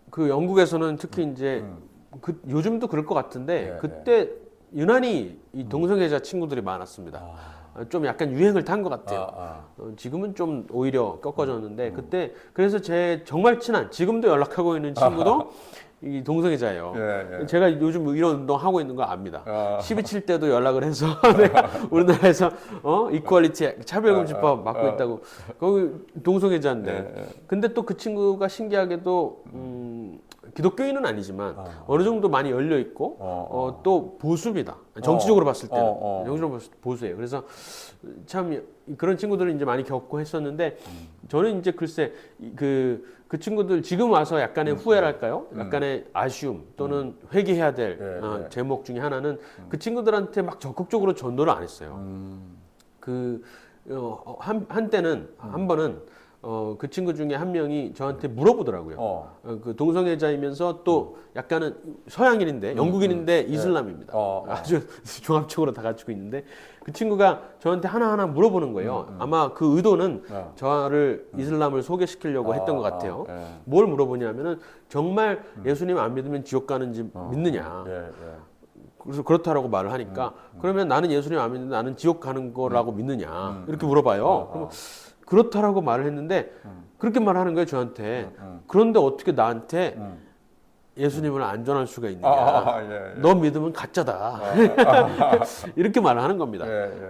그 영국에서는 특히 이제 요즘도 그럴 것 같은데 그때 유난히 이 동성애자 친구들이 많았습니다. 좀 약간 유행을 탄 것 같아요. 지금은 좀 오히려 꺾어졌는데 그때 그래서 제 정말 친한 지금도 연락하고 있는 친구도 이 동성애자예요. 제가 요즘 이런 운동 하고 있는 거 압니다. 12.7 때도 연락을 해서 내가 우리나라에서 이퀄리티 차별금지법 맡고 있다고 거기 동성애자인데 근데 또 그 친구가 신기하게도 기독교인은 아니지만 어느 정도 많이 열려 있고 또 보수입니다. 정치적으로 봤을 때는 정치적으로 봤을 때 보수예요. 그래서 참 그런 친구들을 이제 많이 겪고 했었는데 저는 이제 글쎄 그 친구들 지금 와서 약간의 후회랄까요? 약간의 아쉬움 또는 회개해야 될 제목 중에 하나는 그 친구들한테 막 적극적으로 전도를 안 했어요. 한때는 한 번은 그 친구 중에 한 명이 저한테 물어보더라고요. 그 동성애자이면서 또 약간은 서양인인데 영국인인데 이슬람입니다. 아주 종합적으로 다 갖추고 있는데 그 친구가 저한테 하나하나 물어보는 거예요. 아마 그 의도는 저를 이슬람을 소개시키려고 했던 것 같아요. 뭘 물어보냐면은 정말 예수님 안 믿으면 지옥 가는지 믿느냐. 그래서 그렇다라고 말을 하니까 그러면 나는 예수님 안 믿는데 나는 지옥 가는 거라고 믿느냐 이렇게 물어봐요. 그럼 그렇다라고 말을 했는데 그렇게 말하는 거예요 저한테. 그런데 어떻게 나한테 예수님을 안 전할 수가 있느냐. 너 믿으면 가짜다. 이렇게 말을 하는 겁니다.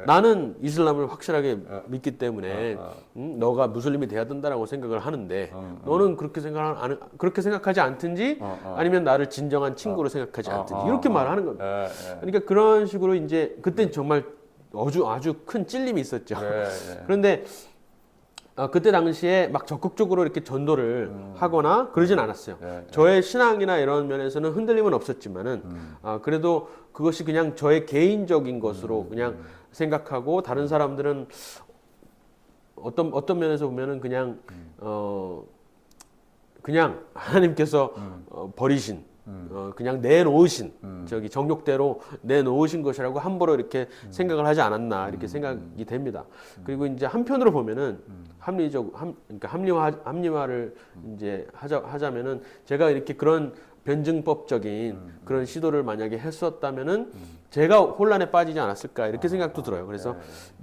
나는 이슬람을 확실하게 믿기 때문에 너가 무슬림이 돼야 된다라고 생각을 하는데 너는 그렇게 생각하지 않든지 아니면 나를 진정한 친구로 생각하지 않든지 이렇게 말하는 겁니다. 그러니까 그런 식으로 이제 그때 정말 아주 큰 찔림이 있었죠. 그런데 그때 당시에 막 적극적으로 이렇게 전도를 하거나 그러진 않았어요. 저의 신앙이나 이런 면에서는 흔들림은 없었지만은 그래도 그것이 그냥 저의 개인적인 것으로 그냥 생각하고 다른 사람들은 어떤 면에서 보면은 그냥 하나님께서 버리신 그냥 내놓으신 저기 정욕대로 내놓으신 것이라고 함부로 이렇게 생각을 하지 않았나 이렇게 생각이 됩니다. 그리고 이제 한편으로 보면은 그러니까 합리화를 이제 하자면은 제가 이렇게 그런 변증법적인 그런 시도를 만약에 했었다면은 제가 혼란에 빠지지 않았을까 이렇게 생각도 들어요. 그래서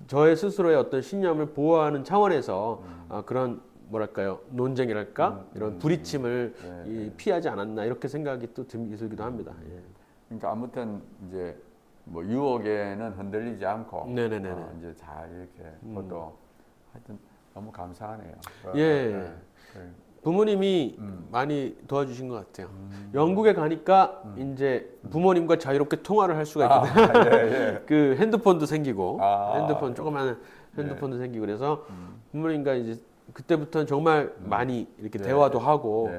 저의 스스로의 어떤 신념을 보호하는 차원에서 그런 뭐랄까요 논쟁이랄까 이런 부딪힘을 피하지 않았나 이렇게 생각이 또 들기도 합니다. 그러니까 아무튼 이제 뭐 유혹에는 흔들리지 않고 이제 잘 이렇게 그것도 하여튼 너무 감사하네요. 부모님이 많이 도와주신 것 같아요. 영국에 가니까 이제 부모님과 자유롭게 통화를 할 수가 있거든요. 그 핸드폰도 생기고 조그마한 핸드폰도 생기고 그래서 부모님과 이제 그때부터는 정말 많이 이렇게 대화도 하고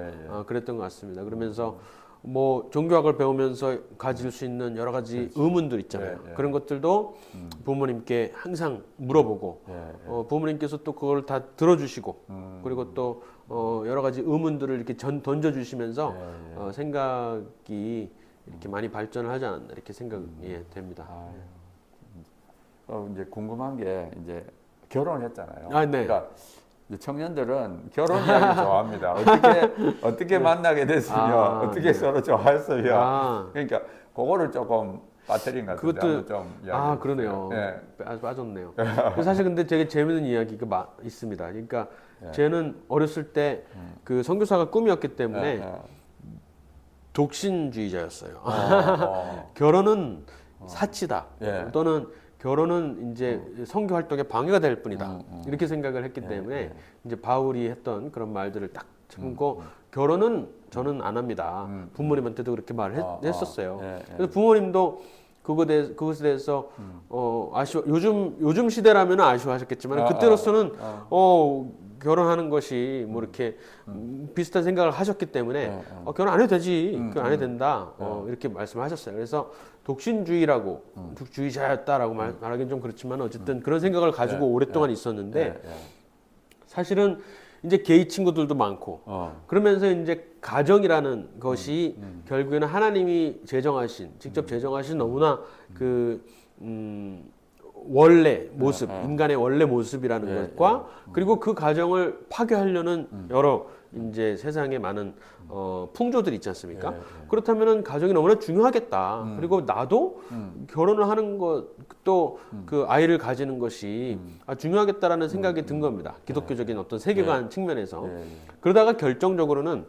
그랬던 것 같습니다. 그러면서 뭐 종교학을 배우면서 가질 수 있는 여러 가지 의문들 있잖아요. 그런 것들도 부모님께 항상 물어보고 부모님께서 또 그걸 다 들어주시고 그리고 또 여러 가지 의문들을 이렇게 던져주시면서 생각이 이렇게 많이 발전을 하지 않았나 이렇게 생각이 됩니다. 이제 궁금한 게 이제 결혼을 했잖아요. 네. 그러니까 청년들은 결혼 이야기 좋아합니다. 어떻게 만나게 됐으며 어떻게 서로 좋아했으며 그러니까 그거를 조금 빠뜨린 것 같은데 그것도 좀 그러네요. 빠졌네요. 사실 근데 되게 재밌는 이야기가 있습니다. 그러니까 쟤는 어렸을 때 그 선교사가 꿈이었기 때문에 독신주의자였어요. 결혼은 사치다. 또는 결혼은 이제 선교 활동에 방해가 될 뿐이다. 이렇게 생각을 했기 때문에 이제 바울이 했던 그런 말들을 딱 참고 결혼은 저는 안 합니다. 부모님한테도 그렇게 말을 했었어요. 그래서 부모님도 그것에 대해서 요즘 시대라면 아쉬워하셨겠지만 그때로서는 결혼하는 것이 뭐 이렇게 비슷한 생각을 하셨기 때문에 네, 결혼 안 해도 되지, 결혼 안 해도 된다, 네. 이렇게 말씀하셨어요. 그래서 독신주의라고 독주의자였다라고 말하기는 좀 그렇지만 어쨌든 그런 생각을 가지고 네, 오랫동안 네. 있었는데 네, 사실은 이제 게이 친구들도 많고 그러면서 이제 가정이라는 것이 결국에는 하나님이 제정하신 직접 제정하신 너무나 그 원래 모습 인간의 원래 모습이라는 예, 것과 그리고 그 가정을 파괴하려는 여러 이제 세상에 많은 풍조들이 있지 않습니까? 그렇다면은 가정이 너무나 중요하겠다. 그리고 나도 결혼을 하는 것도 그 아이를 가지는 것이 중요하겠다라는 생각이 든 겁니다. 기독교적인 어떤 세계관 측면에서. 그러다가 결정적으로는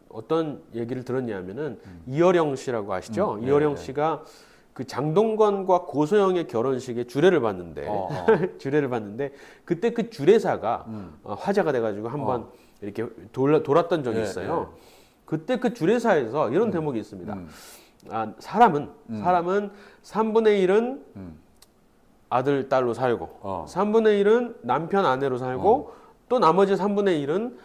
어떤 얘기를 들었냐면은 이어령 씨라고 아시죠? 이어령 씨가 그 장동건과 고소영의 결혼식에 주례를 봤는데 주례를 봤는데 그때 그 주례사가 화제가 돼가지고 한번 이렇게 돌았던 적이 있어요. 그때 그 주례사에서 이런 대목이 있습니다. 사람은 3분의 1은 아들 딸로 살고 3분의 1은 남편 아내로 살고 또 나머지 3분의 1은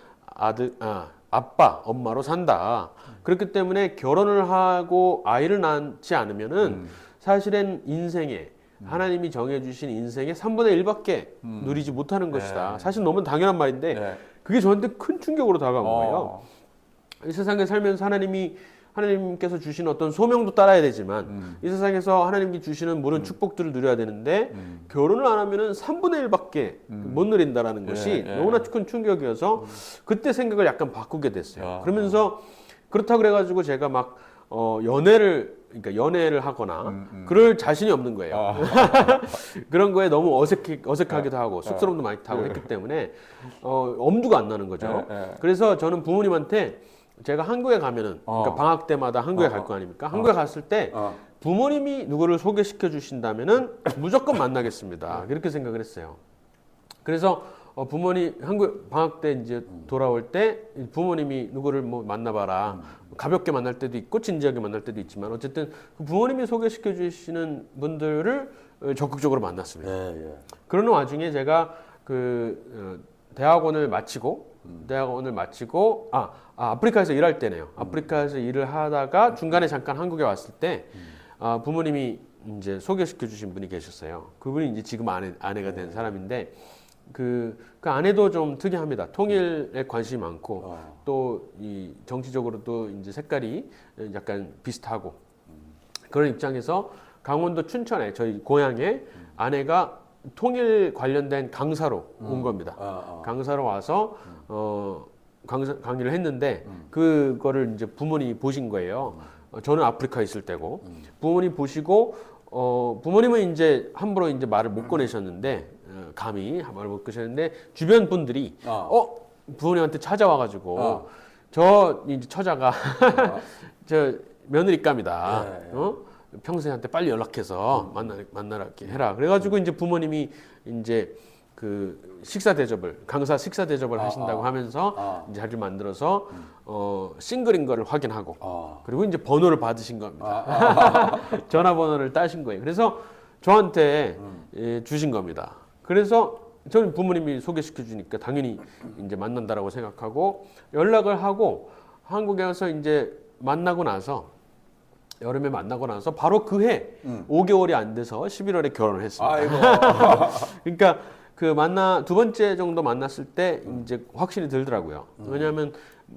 아빠 엄마로 산다. 그렇기 때문에 결혼을 하고 아이를 낳지 않으면은 사실은 인생에 하나님이 정해주신 인생의 3분의 1밖에 누리지 못하는 것이다. 사실 너무 당연한 말인데 그게 저한테 큰 충격으로 다가온 거예요. 이 세상에 살면서 하나님께서 주신 어떤 소명도 따라야 되지만 이 세상에서 하나님께 주시는 모든 축복들을 누려야 되는데 결혼을 안 하면은 3분의 1밖에 못 누린다라는 것이 너무나 큰 충격이어서 그때 생각을 약간 바꾸게 됐어요. 그러면서 그렇다 그래가지고 제가 막 그러니까 연애를 하거나 그럴 자신이 없는 거예요. 그런 거에 너무 어색하기도 하고 쑥스러움도 많이 타고 했기 때문에 엄두가 안 나는 거죠. 그래서 저는 부모님한테 제가 한국에 가면은 그러니까 방학 때마다 한국에 갈 거 아닙니까? 한국에 갔을 때 부모님이 누구를 소개시켜 주신다면은 무조건 만나겠습니다. 그렇게 생각을 했어요. 그래서 부모님 한국 방학 때 이제 돌아올 때 부모님이 누구를 뭐 만나봐라. 가볍게 만날 때도 있고 진지하게 만날 때도 있지만 어쨌든 그 부모님이 소개시켜 주시는 분들을 적극적으로 만났습니다. 그러는 와중에 제가 대학원을 마치고 아프리카에서 일할 때네요. 아프리카에서 일을 하다가 중간에 잠깐 한국에 왔을 때 부모님이 이제 소개시켜 주신 분이 계셨어요. 그분이 이제 지금 아내가 된 사람인데 그 아내도 좀 특이합니다. 통일에 관심이 많고 또 이 정치적으로도 이제 색깔이 약간 비슷하고 그런 입장에서 강원도 춘천에 저희 고향에 아내가 통일 관련된 강사로 온 겁니다. 강사로 와서 강의를 했는데 그거를 이제 부모님이 보신 거예요. 저는 아프리카에 있을 때고 부모님 보시고 부모님은 이제 함부로 이제 말을 못 꺼내셨는데 감히 말을 못 꺼내셨는데 주변 분들이 부모님한테 찾아와가지고 저 이제 처자가 저 며느리감이다. 평생한테 빨리 연락해서 만나라 이렇게 해라. 그래가지고 이제 부모님이 이제 그 강사 식사 대접을 하신다고 하면서 이제 자리를 만들어서 싱글인 거를 확인하고 그리고 이제 번호를 받으신 겁니다. 전화번호를 따신 거예요. 그래서 저한테 주신 겁니다. 그래서 저는 부모님이 소개시켜 주니까 당연히 이제 만난다라고 생각하고 연락을 하고 한국에 와서 이제 여름에 만나고 나서 바로 그 해 5개월이 안 돼서 11월에 결혼을 했습니다. 아이고. 그러니까 두 번째 정도 만났을 때 이제 확신이 들더라고요. 왜냐하면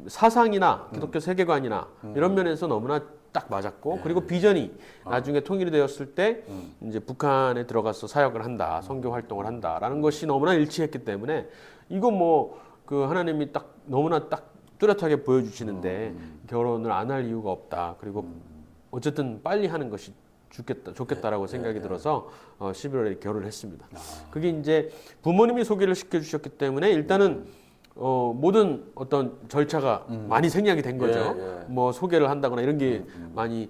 사상이나 기독교 세계관이나 이런 면에서 너무나 딱 맞았고 그리고 비전이 나중에 통일이 되었을 때 이제 북한에 들어가서 사역을 한다, 선교 활동을 한다라는 것이 너무나 일치했기 때문에 이거 뭐 그 하나님이 딱 너무나 딱 뚜렷하게 보여주시는데 결혼을 안 할 이유가 없다. 그리고 어쨌든 빨리 하는 것이 좋겠다라고 생각이 들어서 11월에 결혼을 했습니다. 그게 이제 부모님이 소개를 시켜주셨기 때문에 일단은 모든 어떤 절차가 많이 생략이 된 거죠. 뭐 소개를 한다거나 이런 게 많이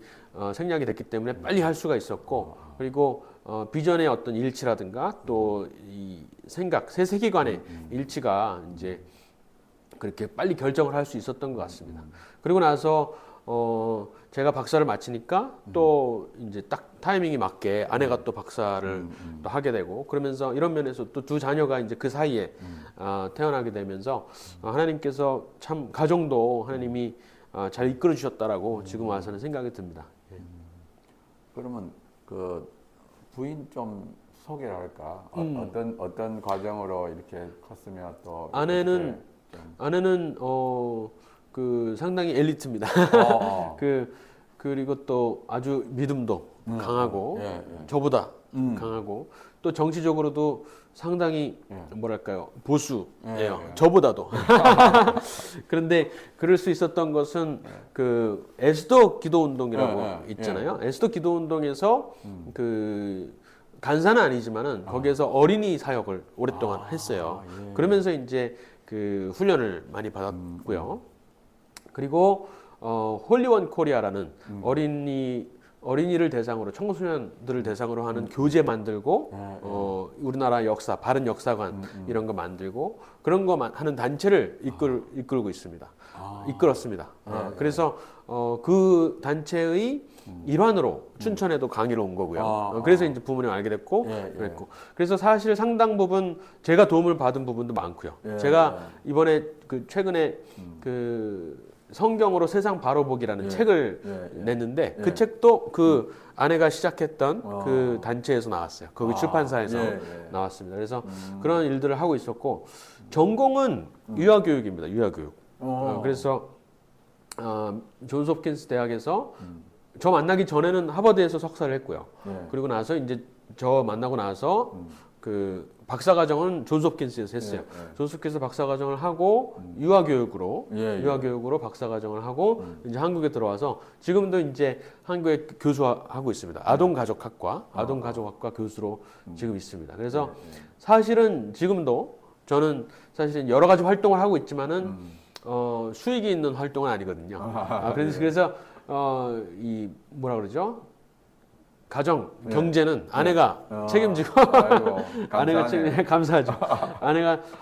생략이 됐기 때문에 빨리 할 수가 있었고 그리고 비전의 어떤 일치라든가 또 이 생각, 새 세계관의 일치가 이제 그렇게 빨리 결정을 할 수 있었던 것 같습니다. 그리고 나서 제가 박사를 마치니까 또 이제 딱 타이밍이 맞게 아내가 또 박사를 또 하게 되고 그러면서 이런 면에서 또 두 자녀가 이제 그 사이에 태어나게 되면서 하나님께서 참 가정도 하나님이 잘 이끌어 주셨다라고 지금 와서는 생각이 듭니다. 예. 그러면 그 부인 좀 소개를 할까? 어떤 과정으로 이렇게 컸으면 또 아내는 그 상당히 엘리트입니다. 그리고 또 아주 믿음도 강하고 예. 저보다 강하고 또 정치적으로도 상당히 뭐랄까요 보수예요. 예. 저보다도. 그런데 그럴 수 있었던 것은 그 에스더 기도운동이라고 있잖아요. 에스더 기도운동에서 그 간사는 아니지만은 거기에서 어린이 사역을 오랫동안 했어요. 예. 그러면서 이제 그 훈련을 많이 받았고요. 그리고 홀리원 코리아라는 어린이를 대상으로 청소년들을 대상으로 하는 교재 만들고 우리나라 역사 바른 역사관 이런 거 만들고 그런 거 하는 단체를 이끌고 있습니다. 이끌었습니다. 그래서 그 단체의 일환으로 춘천에도 강의를 온 거고요. 그래서 이제 부모님 알게 됐고 그랬고 그래서 사실 상당 부분 제가 도움을 받은 부분도 많고요. 제가 이번에 그 최근에 그 성경으로 세상 바로 보기라는 책을 냈는데 그 책도 그 아내가 시작했던 그 단체에서 나왔어요. 거기 출판사에서 나왔습니다. 그래서 그런 일들을 하고 있었고 전공은 유아교육입니다. 유아교육. 그래서 존스 홉킨스 대학에서 저 만나기 전에는 하버드에서 석사를 했고요. 그리고 나서 이제 저 만나고 나서 그 박사과정은 존스 홉킨스에서 했어요. 존스 홉킨스 박사과정을 하고 유아교육으로 박사과정을 하고 이제 한국에 들어와서 지금도 이제 한국에 교수하고 있습니다. 아동가족학과 교수로 지금 있습니다. 그래서 사실은 지금도 저는 사실 여러 가지 활동을 하고 있지만은 수익이 있는 활동은 아니거든요. 그래서 이 뭐라 그러죠? 가정 경제는 아내가 책임지고 아내가 감사하죠.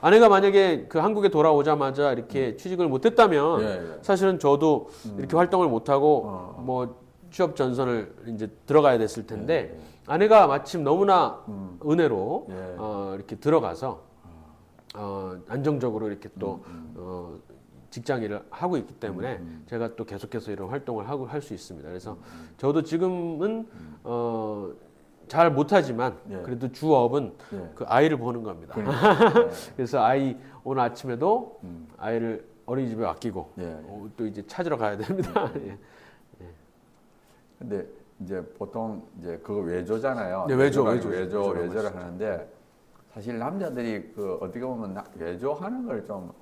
아내가 만약에 그 한국에 돌아오자마자 이렇게 취직을 못했다면 사실은 저도 이렇게 활동을 못하고 뭐 취업 전선을 이제 들어가야 됐을 텐데 아내가 마침 너무나 은혜로 이렇게 들어가서 안정적으로 이렇게 또 직장 일을 하고 있기 때문에 제가 또 계속해서 이런 활동을 하고 할 수 있습니다. 그래서 저도 지금은 잘 못하지만 그래도 주업은 그 아이를 보는 겁니다. 그래서 오늘 아침에도 아이를 어린이집에 맡기고 또 이제 찾으러 가야 됩니다. 근데 이제 보통 이제 그거 외조잖아요. 외조를 하는데 사실 남자들이 그 어떻게 보면 외조하는 걸 좀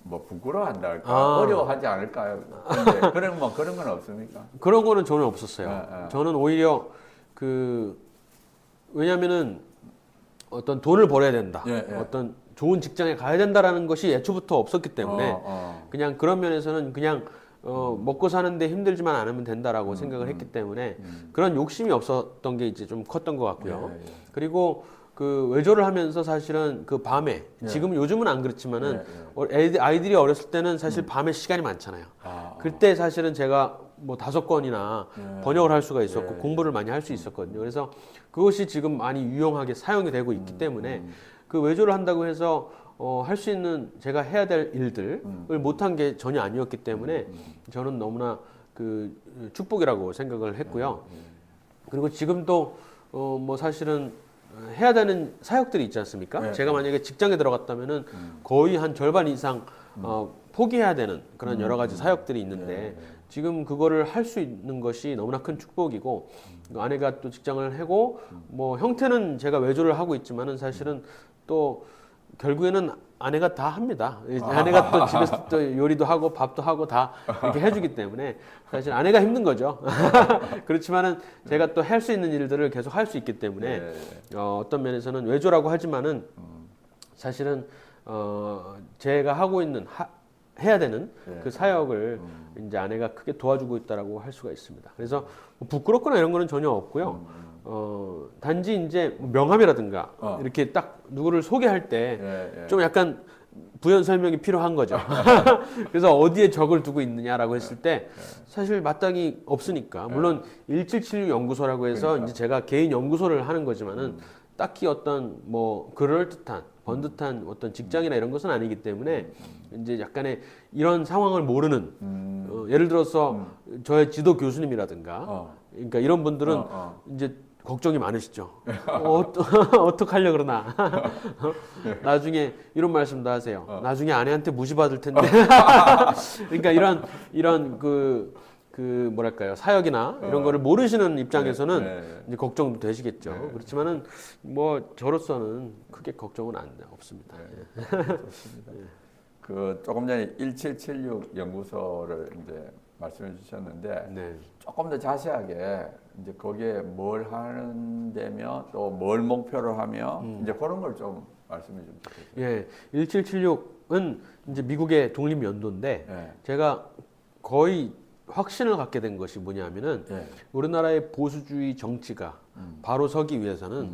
뭐 부끄러워한다 할까 어려워하지 않을까요? 근데 그런 건 없습니까? 그런 거는 전혀 없었어요. 저는 오히려 왜냐면은 어떤 돈을 벌어야 된다, 어떤 좋은 직장에 가야 된다라는 것이 애초부터 없었기 때문에 그냥 그런 면에서는 그냥 먹고 사는데 힘들지만 않으면 된다라고 생각을 했기 때문에 그런 욕심이 없었던 게 이제 좀 컸던 것 같고요. 그리고 그 외조를 하면서 사실은 그 밤에 지금 요즘은 안 그렇지만은 아이들이 어렸을 때는 사실 밤에 시간이 많잖아요. 그때 사실은 제가 뭐 5권이나 번역을 할 수가 있었고 공부를 많이 할 수 있었거든요. 그래서 그것이 지금 많이 유용하게 사용이 되고 있기 때문에 그 외조를 한다고 해서 할 수 있는 제가 해야 될 일들을 못한 게 전혀 아니었기 때문에 저는 너무나 그 축복이라고 생각을 했고요. 그리고 지금도 뭐 사실은 해야 되는 사역들이 있지 않습니까? 제가 만약에 직장에 들어갔다면은 거의 한 절반 이상 포기해야 되는 그런 여러 가지 사역들이 있는데 지금 그거를 할 수 있는 것이 너무나 큰 축복이고 아내가 또 직장을 하고 뭐 형태는 제가 외조를 하고 있지만은 사실은 또 결국에는 아내가 다 합니다. 아내가 또 집에서 또 요리도 하고 밥도 하고 다 이렇게 해주기 때문에 사실 아내가 힘든 거죠. 그렇지만은 제가 또 할 수 있는 일들을 계속 할 수 있기 때문에 어떤 면에서는 외조라고 하지만은 사실은 제가 하고 있는 해야 되는 그 사역을 이제 아내가 크게 도와주고 있다라고 할 수가 있습니다. 그래서 뭐 부끄럽거나 이런 거는 전혀 없고요. 단지 이제 명함이라든가 이렇게 딱 누구를 소개할 때 좀 약간 부연 설명이 필요한 거죠. 그래서 어디에 적을 두고 있느냐라고 했을 때 사실 마땅히 없으니까 물론 1776 연구소라고 해서 그러니까. 이제 제가 개인 연구소를 하는 거지만은 딱히 어떤 뭐 그럴듯한 번듯한 어떤 직장이나 이런 것은 아니기 때문에 이제 약간의 이런 상황을 모르는 예를 들어서 저의 지도 교수님이라든가 그러니까 이런 분들은 이제 걱정이 많으시죠. 어떡하려 그러나. 나중에 이런 말씀도 하세요. 나중에 아내한테 무시받을 텐데. 그러니까 이런 뭐랄까요 사역이나 이런 거를 모르시는 입장에서는 이제 걱정도 되시겠죠. 그렇지만은 뭐 저로서는 크게 걱정은 없습니다. 좋습니다. 그 조금 전에 1776 연구소를 이제 말씀해 주셨는데 네. 조금 더 자세하게 이제 거기에 뭘 하는 데며 또 뭘 목표로 하며 이제 그런 걸 좀 말씀해 주시죠. 예, 1776은 이제 미국의 독립 연도인데 예. 제가 거의 확신을 갖게 된 것이 뭐냐면은 예. 우리나라의 보수주의 정치가 바로 서기 위해서는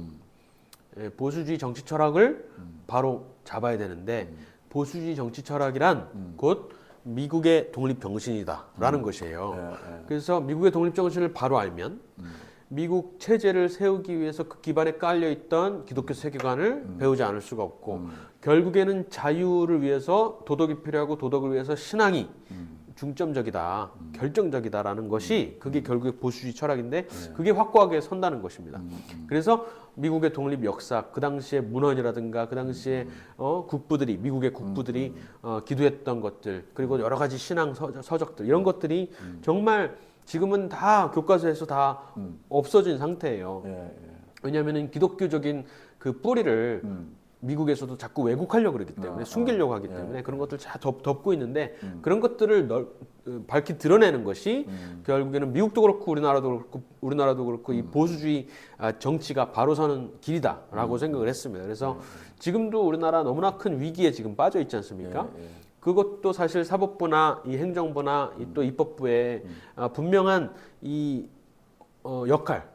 예, 보수주의 정치 철학을 바로 잡아야 되는데 보수주의 정치 철학이란 곧 미국의 독립 정신이다라는 것이에요. 예, 예. 그래서 미국의 독립 정신을 바로 알면 미국 체제를 세우기 위해서 그 기반에 깔려 있던 기독교 세계관을 배우지 않을 수가 없고 결국에는 자유를 위해서 도덕이 필요하고 도덕을 위해서 신앙이 중점적이다, 결정적이다라는 것이 그게 결국에 보수주의 철학인데 그게 확고하게 선다는 것입니다. 그래서 미국의 독립 역사, 그 당시에 문헌이라든가 그 당시에 국부들이 미국의 국부들이 기도했던 것들 그리고 여러 가지 신앙 서적들 이런 것들이 정말 지금은 다 교과서에서 다 없어진 상태예요. 예, 예. 왜냐하면 기독교적인 그 뿌리를 미국에서도 자꾸 왜곡하려고 그러기 때문에 숨기려고 하기 때문에 그런 것들 다 덮고 있는데 그런 것들을 밝히 드러내는 것이 결국에는 미국도 그렇고 우리나라도 그렇고 이 보수주의 정치가 바로 서는 길이다라고 생각을 했습니다. 그래서 지금도 우리나라 너무나 큰 위기에 지금 빠져 있지 않습니까? 예, 예. 그것도 사실 사법부나 이 행정부나 또 입법부의 분명한 이 역할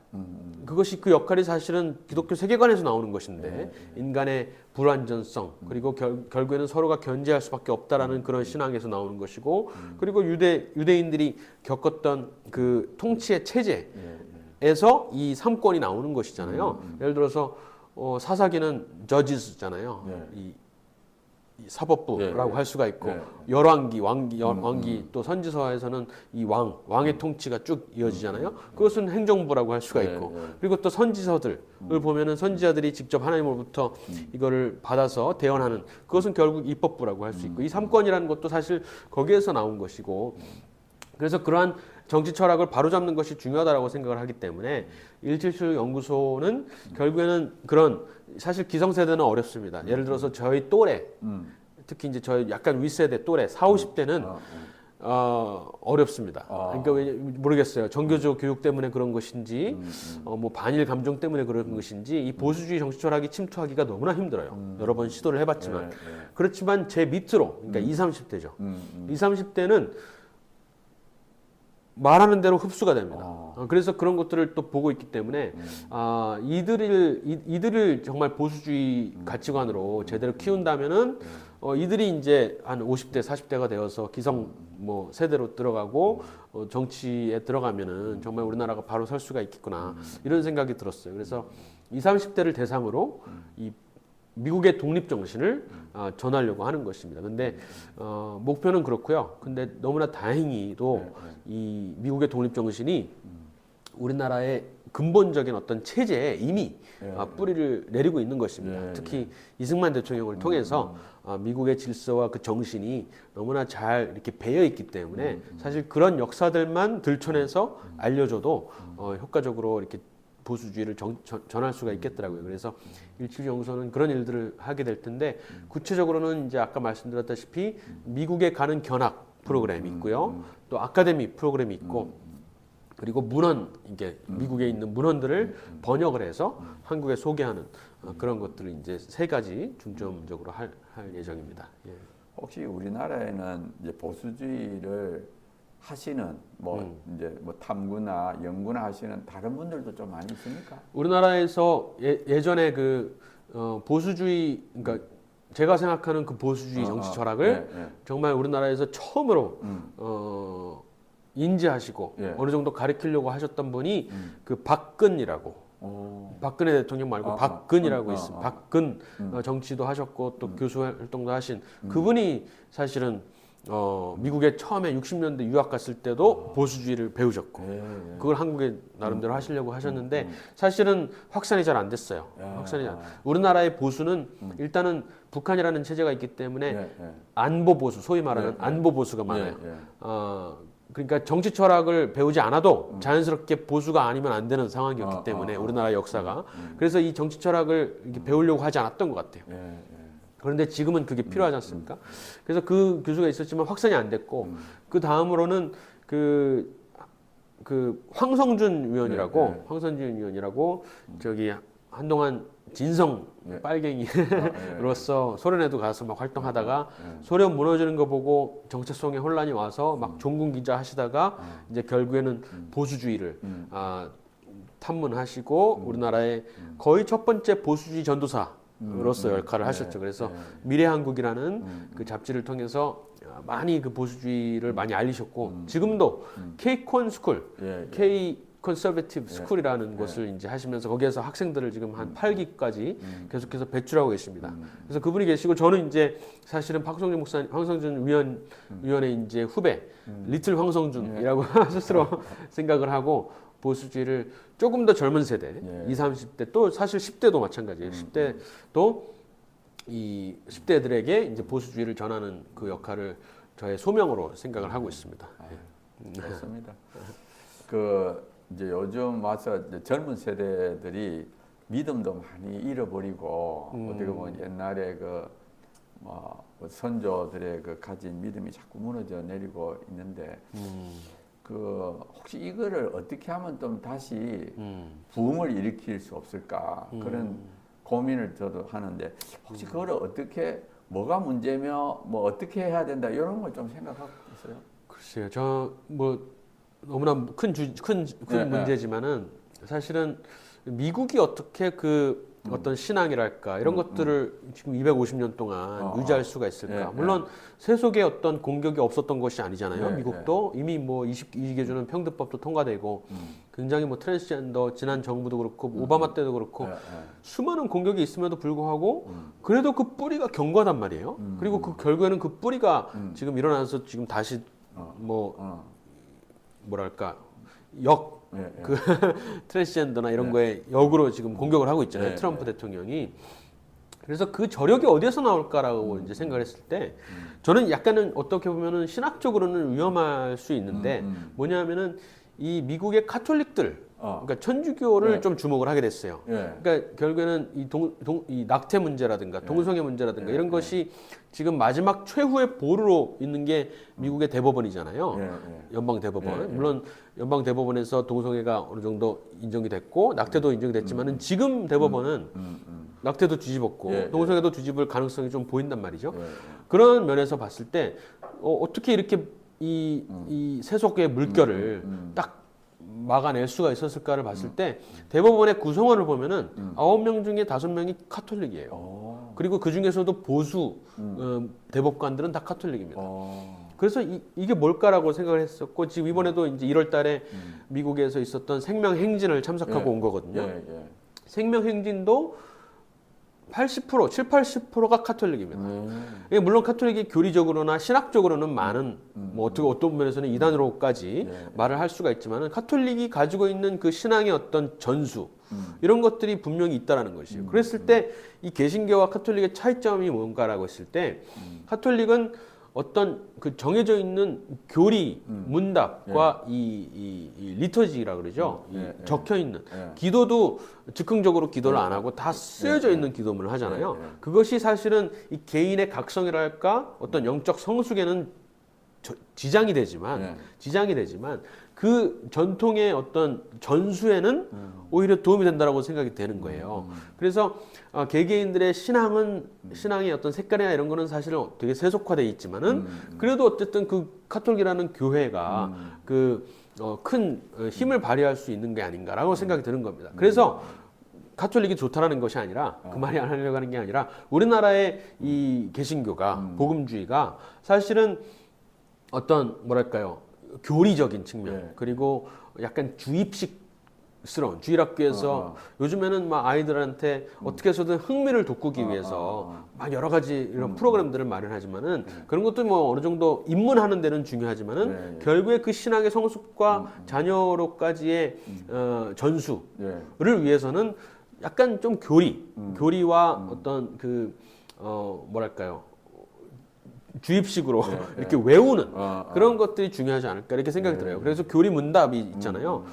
그것이 그 역할이 사실은 기독교 세계관에서 나오는 것인데 인간의 불완전성 그리고 결국에는 서로가 견제할 수밖에 없다라는 그런 신앙에서 나오는 것이고 그리고 유대인들이 겪었던 그 통치의 체제에서 이 삼권이 나오는 것이잖아요. 예를 들어서 사사기는 저지스잖아요. 이 사법부라고 할 수가 있고 열왕기, 왕기 또 선지서에서는 이 왕의 통치가 쭉 이어지잖아요. 그것은 행정부라고 할 수가 있고 그리고 또 선지서들을 보면은 선지자들이 직접 하나님으로부터 이거를 받아서 대언하는 그것은 결국 입법부라고 할 수 있고 이 삼권이라는 것도 사실 거기에서 나온 것이고 그래서 그러한 정치 철학을 바로잡는 것이 중요하다고 생각을 하기 때문에 1776 연구소는 결국에는 그런 사실 기성세대는 어렵습니다. 예를 들어서 저희 또래 특히 이제 저희 약간 윗세대 또래 40, 50대는 어렵습니다. 그러니까 모르겠어요. 정교조 교육 때문에 그런 것인지 뭐 반일 감정 때문에 그런 것인지 이 보수주의 정치 철학이 침투하기가 너무나 힘들어요. 여러 번 시도를 해봤지만 그렇지만 제 밑으로 그러니까 20, 30대죠. 20, 30대는 말하는 대로 흡수가 됩니다. 그래서 그런 것들을 또 보고 있기 때문에 이들을 정말 보수주의 가치관으로 제대로 키운다면은 이들이 이제 한 50대, 40대가 되어서 기성 뭐 세대로 들어가고 정치에 들어가면은 정말 우리나라가 바로 설 수가 있겠구나 이런 생각이 들었어요. 그래서 20, 30대를 대상으로 이 미국의 독립 정신을 전하려고 하는 것입니다. 근데 목표는 그렇고요. 근데 너무나 다행히도 이 미국의 독립 정신이 우리나라의 근본적인 어떤 체제에 이미 뿌리를 내리고 있는 것입니다. 특히 이승만 대통령을 통해서 미국의 질서와 그 정신이 너무나 잘 이렇게 배어 있기 때문에 사실 그런 역사들만 들춰내서 알려줘도 효과적으로 이렇게 보수주의를 전할 수가 있겠더라고요. 그래서 1776 연구소는 그런 일들을 하게 될 텐데 구체적으로는 이제 아까 말씀드렸다시피 미국에 가는 견학 프로그램이 있고요. 또 아카데미 프로그램이 있고 그리고 문헌 이게 미국에 있는 문헌들을 번역을 해서 한국에 소개하는 그런 것들을 이제 3가지 중점적으로 할 예정입니다. 예. 혹시 우리나라에는 이제 보수주의를 하시는 이제 뭐 탐구나 연구나 하시는 다른 분들도 좀 많이 있습니까? 우리나라에서 예전에 그 보수주의 그러니까 제가 생각하는 그 보수주의 정치 철학을 예, 예. 정말 우리나라에서 처음으로 인지하시고 예. 어느 정도 가르치려고 하셨던 분이 그 박근이라고 박근혜 대통령 말고 박근이라고 있습니다. 박근 정치도 하셨고 또 교수 활동도 하신 그분이 사실은 미국에 처음에 60년대 유학 갔을 때도 보수주의를 배우셨고 예, 예. 그걸 한국에 나름대로 하시려고 하셨는데 사실은 확산이 잘 안 됐어요. 확산이 잘. 우리나라의 보수는 일단은 북한이라는 체제가 있기 때문에 예, 예. 안보 보수, 소위 말하는 예, 예. 안보 보수가 많아요. 예, 예. 그러니까 정치 철학을 배우지 않아도 자연스럽게 보수가 아니면 안 되는 상황이었기 때문에 우리나라 역사가 그래서 이 정치 철학을 이렇게 배우려고 하지 않았던 것 같아요. 예, 예. 그런데 지금은 그게 필요하지 않습니까? 그래서 그 교수가 있었지만 확산이 안 됐고 그 다음으로는 그 황성준 위원이라고 황성준 위원이라고 저기 한동안 진성 빨갱이로서 소련에도 가서 막 활동하다가 소련 무너지는 거 보고 정체성에 혼란이 와서 막 종군 기자 하시다가 이제 결국에는 보수주의를 탐문하시고 우리나라의 거의 첫 번째 보수주의 전도사로서 역할을 하셨죠. 그래서 미래한국이라는 그 잡지를 통해서 많이 그 보수주의를 많이 알리셨고 지금도 K-콘 스쿨, K 컨서베티브 스쿨이라는 곳을 이제 하시면서 거기에서 학생들을 지금 한 8기까지 계속해서 배출하고 계십니다. 그래서 그분이 계시고 저는 이제 사실은 박성준 목사님, 황성준 위원의 이제 후배, 리틀 황성준이라고 스스로 생각을 하고 보수주의를 조금 더 젊은 세대, 20, 30대 또 사실 10대도 마찬가지예요. 10대도 이 10대들에게 이제 보수주의를 전하는 그 역할을 저의 소명으로 생각을 하고 있습니다. 그렇습니다. 그 이제 요즘 와서 이제 젊은 세대들이 믿음도 많이 잃어버리고 어떻게 보면 옛날에 뭐 선조들의 그 가진 믿음이 자꾸 무너져 내리고 있는데 그 혹시 이거를 어떻게 하면 좀 다시 부흥을 일으킬 수 없을까 그런 고민을 저도 하는데 혹시 그거를 어떻게 뭐가 문제며 뭐 어떻게 해야 된다 이런 걸 좀 생각하고 있어요. 글쎄요, 저 뭐 너무나 큰 문제지만은 사실은 미국이 어떻게 그 어떤 신앙이랄까 이런 것들을 지금 250년 동안 유지할 수가 있을까? 물론 세속에 어떤 공격이 없었던 것이 아니잖아요. 미국도 이미 뭐 22개주는 평등법도 통과되고 굉장히 뭐 트랜스젠더 지난 정부도 그렇고 오바마 때도 그렇고 수많은 공격이 있음에도 불구하고 그래도 그 뿌리가 견고하단 말이에요. 그리고 그 결국에는 그 뿌리가 지금 일어나서 지금 다시 뭐랄까 그 트랜스젠더나 이런 거에 역으로 지금 공격을 하고 있잖아요. 트럼프 대통령이. 그래서 그 저력이 어디에서 나올까라고 이제 생각을 했을 때 저는 약간은 어떻게 보면은 신학적으로는 위험할 수 있는데 뭐냐면은 이 미국의 카톨릭들 그러니까 천주교를 좀 주목을 하게 됐어요. 그러니까 결국에는 이 낙태 문제라든가 동성애 문제라든가 이런 것이 지금 마지막 최후의 보루로 있는 게 미국의 대법원이잖아요. 연방 대법원. 물론 연방 대법원에서 동성애가 어느 정도 인정이 됐고 낙태도 인정이 됐지만은 지금 대법원은 낙태도 뒤집었고 동성애도 뒤집을 가능성이 좀 보인단 말이죠. 그런 면에서 봤을 때 어떻게 이렇게 이 세속의 물결을 딱 막아낼 수가 있었을까를 봤을 때 대법원의 구성원을 보면은 9명 중에 5명이 카톨릭이에요. 그리고 그 중에서도 보수 대법관들은 다 카톨릭입니다. 그래서 이게 뭘까라고 생각을 했었고 지금 이번에도 이제 1월 달에 미국에서 있었던 생명행진을 참석하고 온 거거든요. 생명행진도 80%, 80%가 카톨릭입니다. 이게 물론 카톨릭이 교리적으로나 신학적으로는 많은 뭐 어떤 면에서는 이단으로까지 말을 할 수가 있지만은 카톨릭이 가지고 있는 그 신앙의 어떤 전수 이런 것들이 분명히 있다라는 것이에요. 그랬을 때 이 개신교와 카톨릭의 차이점이 뭔가라고 했을 때 카톨릭은 어떤 그 정해져 있는 교리, 문답과 이 리터지라 그러죠. 적혀 있는 기도도 즉흥적으로 기도를 안 하고 다 쓰여져 있는 기도문을 하잖아요. 그것이 사실은 이 개인의 각성이랄까 어떤 영적 성숙에는 지장이 되지만 그 전통의 어떤 전수에는 오히려 도움이 된다라고 생각이 되는 거예요. 그래서 개개인들의 신앙의 어떤 색깔이나 이런 거는 사실은 되게 세속화되어 있지만은 그래도 어쨌든 그 카톨릭이라는 교회가 그 큰 힘을 발휘할 수 있는 게 아닌가라고 생각이 드는 겁니다. 그래서 가톨릭이 좋다라는 것이 아니라 그 말이 안 하려고 하는 게 아니라 우리나라의 이 개신교가 복음주의가 사실은 어떤 뭐랄까요 교리적인 측면 네. 그리고 약간 주입식스러운 주일학교에서 요즘에는 막 아이들한테 어떻게 해서든 흥미를 돋구기 위해서 막 여러 가지 이런 프로그램들을 마련하지만은 그런 것도 뭐 어느 정도 입문하는 데는 중요하지만은 결국에 그 신앙의 성숙과 자녀로까지의 전수를 위해서는 약간 좀 교리와 어떤 그 뭐랄까요 주입식으로 이렇게 외우는 그런 것들이 중요하지 않을까 이렇게 생각이 들어요. 그래서 교리 문답이 있잖아요.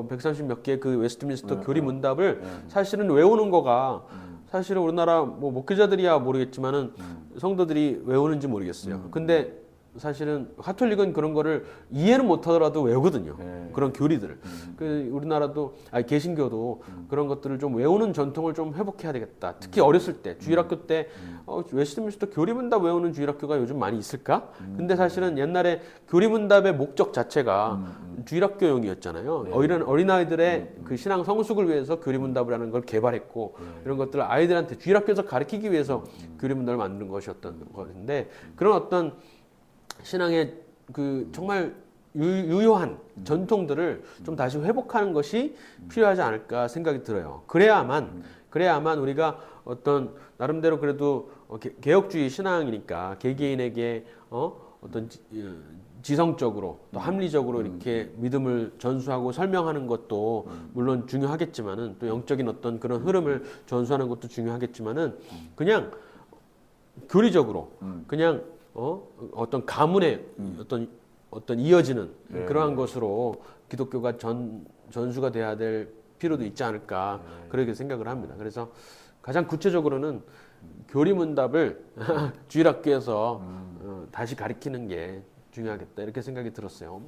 130 몇 개의 그 웨스트민스터 교리 문답을 사실은 외우는 거가 사실은 우리나라 뭐 목회자들이야 모르겠지만은 성도들이 외우는지 모르겠어요. 근데 사실은 가톨릭은 그런 거를 이해는 못하더라도 외우거든요. 그런 교리들을. 그 우리나라도 아니 개신교도 그런 것들을 좀 외우는 전통을 좀 회복해야 되겠다. 특히 어렸을 때 주일학교 때 웨스트민스터 교리문답 외우는 주일학교가 요즘 많이 있을까? 근데 사실은 옛날에 교리문답의 목적 자체가 주일학교용이었잖아요. 어린아이들의 그 신앙 성숙을 위해서 교리문답이라는 걸 개발했고 이런 것들을 아이들한테 주일학교에서 가르치기 위해서 교리문답을 만든 것이었던 것인데 그런 어떤 신앙의 그 정말 유효한 전통들을 좀 다시 회복하는 것이 필요하지 않을까 생각이 들어요. 그래야만 우리가 어떤 나름대로 그래도 개혁주의 신앙이니까 개개인에게 어떤 지성적으로 또 합리적으로 이렇게 믿음을 전수하고 설명하는 것도 물론 중요하겠지만은 또 영적인 어떤 그런 흐름을 전수하는 것도 중요하겠지만은 그냥 교리적으로 그냥 어떤 가문의 어떤 이어지는 그러한 것으로 기독교가 전수가 돼야 될 필요도 있지 않을까 그렇게 생각을 합니다. 그래서 가장 구체적으로는 교리문답을 주일학교에서 다시 가르치는 게 중요하겠다 이렇게 생각이 들었어요.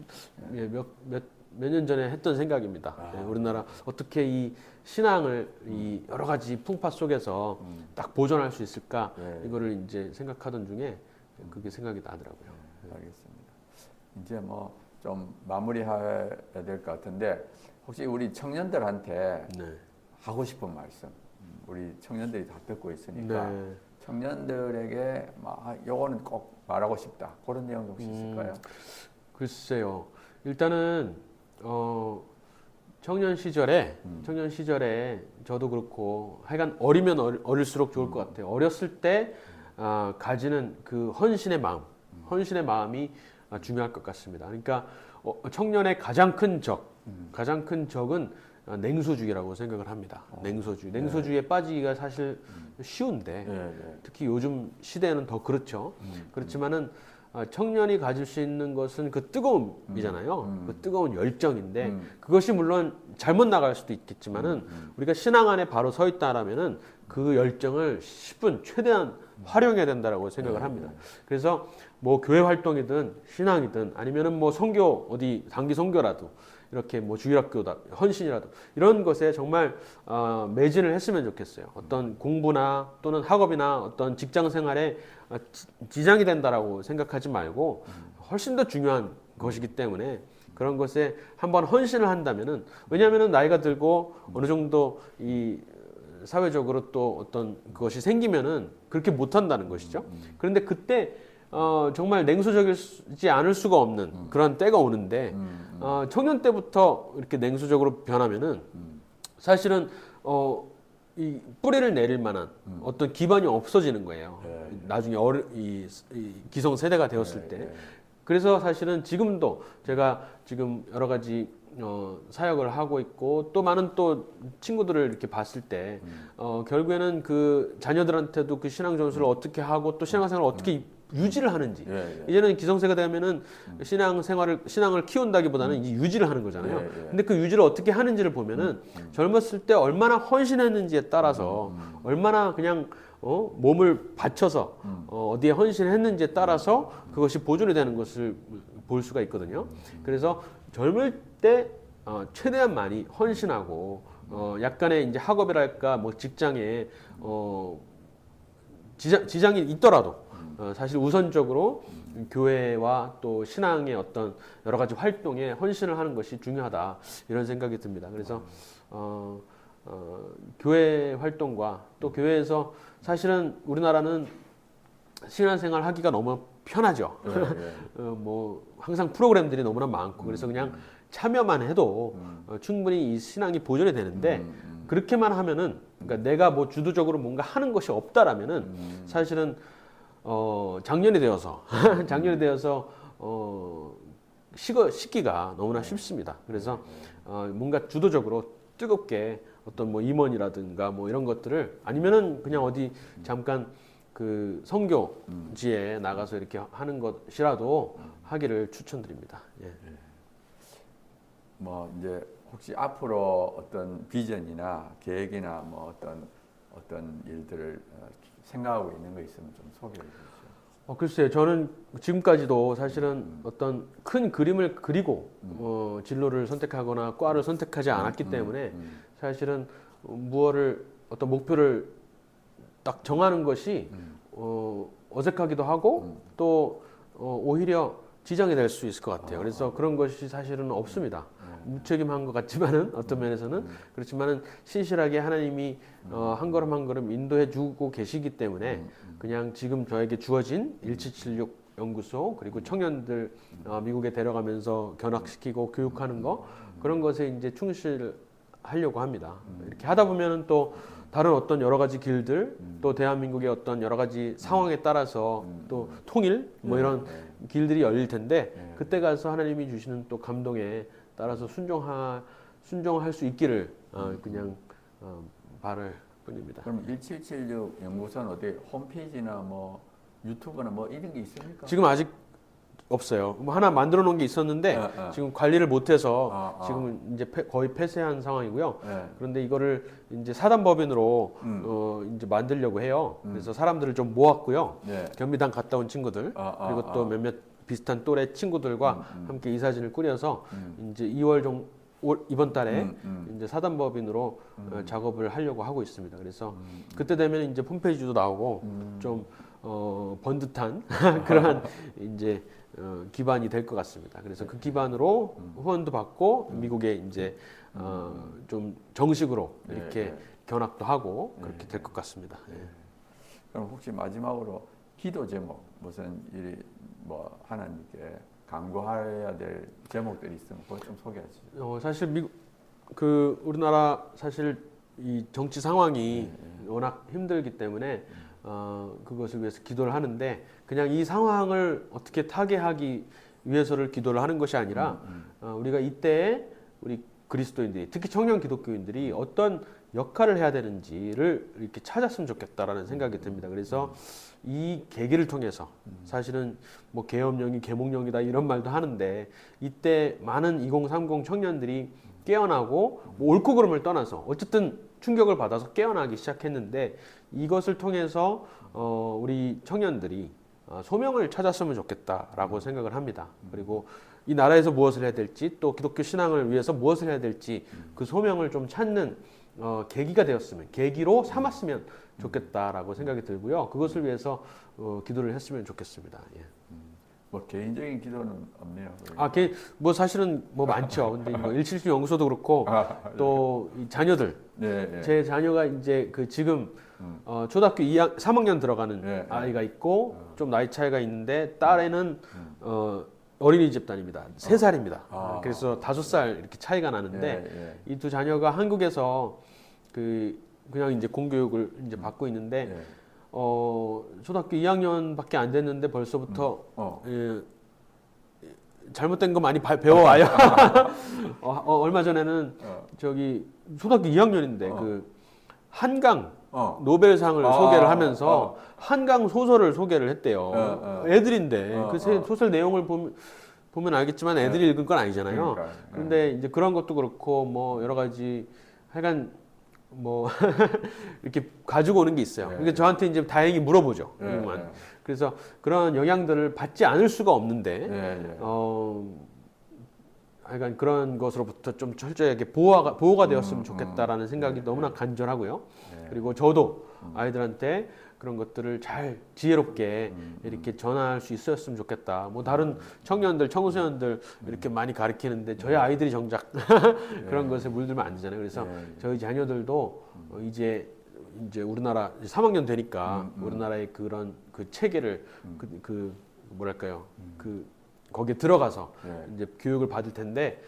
몇 년 전에 했던 생각입니다. 우리나라 어떻게 이 신앙을 이 여러 가지 풍파 속에서 딱 보존할 수 있을까 이거를 이제 생각하던 중에 그게 생각이 나더라고요. 알겠습니다. 이제 뭐 좀 마무리해야 될 것 같은데 혹시 우리 청년들한테 하고 싶은 말씀, 우리 청년들이 다 듣고 있으니까 청년들에게 요거는 꼭 말하고 싶다 그런 내용 혹시 있을까요? 글쎄요. 일단은 청년 시절에 저도 그렇고 하여간 어리면 어릴수록 좋을 것 같아요. 어렸을 때 가지는 그 헌신의 마음이 중요할 것 같습니다. 그러니까 청년의 가장 큰 적은 냉소주의라고 생각을 합니다. 냉소주의에 빠지기가 사실 쉬운데 특히 요즘 시대에는 더 그렇죠. 그렇지만은 청년이 가질 수 있는 것은 그 뜨거움이잖아요. 그 뜨거운 열정인데 그것이 물론 잘못 나갈 수도 있겠지만은 우리가 신앙 안에 바로 서 있다라면은 그 열정을 10분 최대한 활용해야 된다라고 생각을 합니다. 그래서 뭐 교회 활동이든 신앙이든 아니면은 뭐 선교 어디 단기 선교라도 이렇게 뭐 주일학교다 헌신이라도 이런 것에 정말 매진을 했으면 좋겠어요. 어떤 공부나 또는 학업이나 어떤 직장 생활에 지장이 된다라고 생각하지 말고 훨씬 더 중요한 것이기 때문에 그런 것에 한번 헌신을 한다면은 왜냐하면은 나이가 들고 어느 정도 이 사회적으로 또 어떤 그것이 생기면은 그렇게 못한다는 것이죠. 그런데 그때 정말 냉소적이지 않을 수가 없는 그런 때가 오는데 청년 때부터 이렇게 냉소적으로 변하면은 사실은 이 뿌리를 내릴 만한 어떤 기반이 없어지는 거예요. 나중에 이 기성 세대가 되었을 때. 그래서 사실은 지금도 제가 지금 여러 가지 사역을 하고 있고 또 많은 또 친구들을 이렇게 봤을 때 결국에는 그 자녀들한테도 그 신앙 전수를 어떻게 하고 또 신앙생활을 어떻게 유지를 하는지 이제는 기성세가 되면은 신앙을 키운다기보다는 이 유지를 하는 거잖아요. 근데 그 유지를 어떻게 하는지를 보면은 젊었을 때 얼마나 헌신했는지에 따라서 얼마나 그냥 몸을 바쳐서 어디에 헌신했는지에 따라서 그것이 보존이 되는 것을 볼 수가 있거든요. 그래서 젊을 때 최대한 많이 헌신하고 약간의 이제 학업이랄까 뭐 직장에 지장이 있더라도 사실 우선적으로 교회와 또 신앙의 어떤 여러 가지 활동에 헌신을 하는 것이 중요하다 이런 생각이 듭니다. 그래서 교회 활동과 또 교회에서 사실은 우리나라는 신앙생활 하기가 너무 편하죠. 예, 예. 뭐 항상 프로그램들이 너무나 많고 그래서 그냥 참여만 해도 충분히 이 신앙이 보존이 되는데 그렇게만 하면은 그러니까 내가 뭐 주도적으로 뭔가 하는 것이 없다라면은 사실은 작년이 되어서 작년이 되어서 식기가 너무나 쉽습니다. 그래서 뭔가 주도적으로 뜨겁게 어떤 뭐 임원이라든가 뭐 이런 것들을 아니면은 그냥 어디 잠깐 그 선교지에 나가서 이렇게 하는 것이라도 하기를 추천드립니다. 예. 뭐 이제 혹시 앞으로 어떤 비전이나 계획이나 뭐 어떤 일들을 생각하고 있는 거 있으면 좀 소개해 주시죠. 글쎄요, 저는 지금까지도 사실은 어떤 큰 그림을 그리고 진로를 선택하거나 과를 선택하지 않았기 때문에 사실은 무엇을 어떤 목표를 딱 정하는 것이 어색하기도 하고 또 오히려 지장이 될 수 있을 것 같아요. 그래서 그런 것이 사실은 없습니다. 무책임한 것 같지만은 어떤 면에서는 그렇지만은 신실하게 하나님이 한 걸음 한 걸음 인도해 주고 계시기 때문에 그냥 지금 저에게 주어진 1776 연구소 그리고 청년들 미국에 데려가면서 견학시키고 교육하는 거 그런 것에 이제 충실하려고 합니다. 이렇게 하다 보면은 또 다른 어떤 여러 가지 길들 또 대한민국의 어떤 여러 가지 상황에 따라서 또 통일 뭐 이런 길들이 열릴 텐데 그때 가서 하나님이 주시는 또 감동에 따라서 순종할 수 있기를 그냥 바랄 뿐입니다. 그럼 1776 연구소는 어디 홈페이지나 뭐 유튜브나 뭐 이런 게 있습니까? 지금 아직 없어요. 뭐 하나 만들어 놓은 게 있었는데 지금 관리를 못해서 지금 이제 거의 폐쇄한 상황이고요. 그런데 이거를 이제 사단법인으로 이제 만들려고 해요. 그래서 사람들을 좀 모았고요. 경비단 갔다 온 친구들 그리고 또 몇몇 비슷한 또래 친구들과 함께 이 사진을 꾸려서 이제 2월 이번 달에 이제 사단법인으로 작업을 하려고 하고 있습니다. 그래서 그때 되면 이제 홈페이지도 나오고 좀 번듯한 그러한 이제 기반이 될 것 같습니다. 그래서 그 기반으로 후원도 받고 미국에 이제 좀 정식으로 이렇게 견학도 하고 그렇게 될 것 같습니다. 그럼 혹시 마지막으로 기도 제목 무슨 일이 뭐 하나님께 간구해야 될 제목들이 있으면 그거 좀 소개하시죠. 사실 우리나라 사실 이 정치 상황이 워낙 힘들기 때문에 그것을 위해서 기도를 하는데 그냥 이 상황을 어떻게 타개하기 위해서를 기도를 하는 것이 아니라 우리가 이때에 우리 그리스도인들이 특히 청년 기독교인들이 어떤 역할을 해야 되는지를 이렇게 찾았으면 좋겠다라는 생각이 듭니다. 그래서 이 계기를 통해서 사실은 뭐 계엄령이 계몽령이다 이런 말도 하는데 이때 많은 2030 청년들이 깨어나고 뭐 옳고 그름을 떠나서 어쨌든 충격을 받아서 깨어나기 시작했는데 이것을 통해서 우리 청년들이 소명을 찾았으면 좋겠다라고 생각을 합니다. 그리고 이 나라에서 무엇을 해야 될지 또 기독교 신앙을 위해서 무엇을 해야 될지 그 소명을 좀 찾는 계기가 되었으면 계기로 삼았으면 좋겠다라고 생각이 들고요. 그것을 위해서 기도를 했으면 좋겠습니다. 예. 뭐 개인적인 기도는 없네요. 뭐 사실은 뭐 많죠. 근데 뭐 177 연구소도 그렇고 또 이 자녀들, 제 자녀가 이제 그 지금 초등학교 3학년 들어가는 아이가 있고 좀 나이 차이가 있는데 딸애는 어린이집 다닙니다. 3살입니다. 그래서 5살 이렇게 차이가 나는데 이 두 자녀가 한국에서 그냥 이제 공교육을 이제 받고 있는데 초등학교 2학년밖에 안 됐는데 벌써부터 잘못된 거 많이 배워와요. 얼마 전에는 저기 초등학교 2학년인데 그 한강 노벨상을 소개를 하면서 한강 소설을 소개를 했대요. 애들인데 그 소설 내용을 보면 알겠지만 애들이 읽은 건 아니잖아요. 그런데 이제 그런 것도 그렇고 뭐 여러 가지 하여간 뭐 이렇게 가지고 오는 게 있어요. 그러니까 저한테 이제 다행히 물어보죠. 그래서 그런 영향들을 받지 않을 수가 없는데 하여간 그런 것으로부터 좀 철저하게 보호가 되었으면 좋겠다라는 생각이 너무나 간절하고요. 그리고 저도 아이들한테 그런 것들을 잘 지혜롭게 이렇게 전할 수 있었으면 좋겠다. 뭐 다른 청년들, 청소년들 이렇게 많이 가르치는데 저희 아이들이 정작 그런 것에 물들면 안 되잖아요. 그래서 저희 자녀들도 이제 우리나라 3학년 되니까 우리나라의 그런 그 체계를 그 뭐랄까요? 거기에 들어가서 이제 교육을 받을 텐데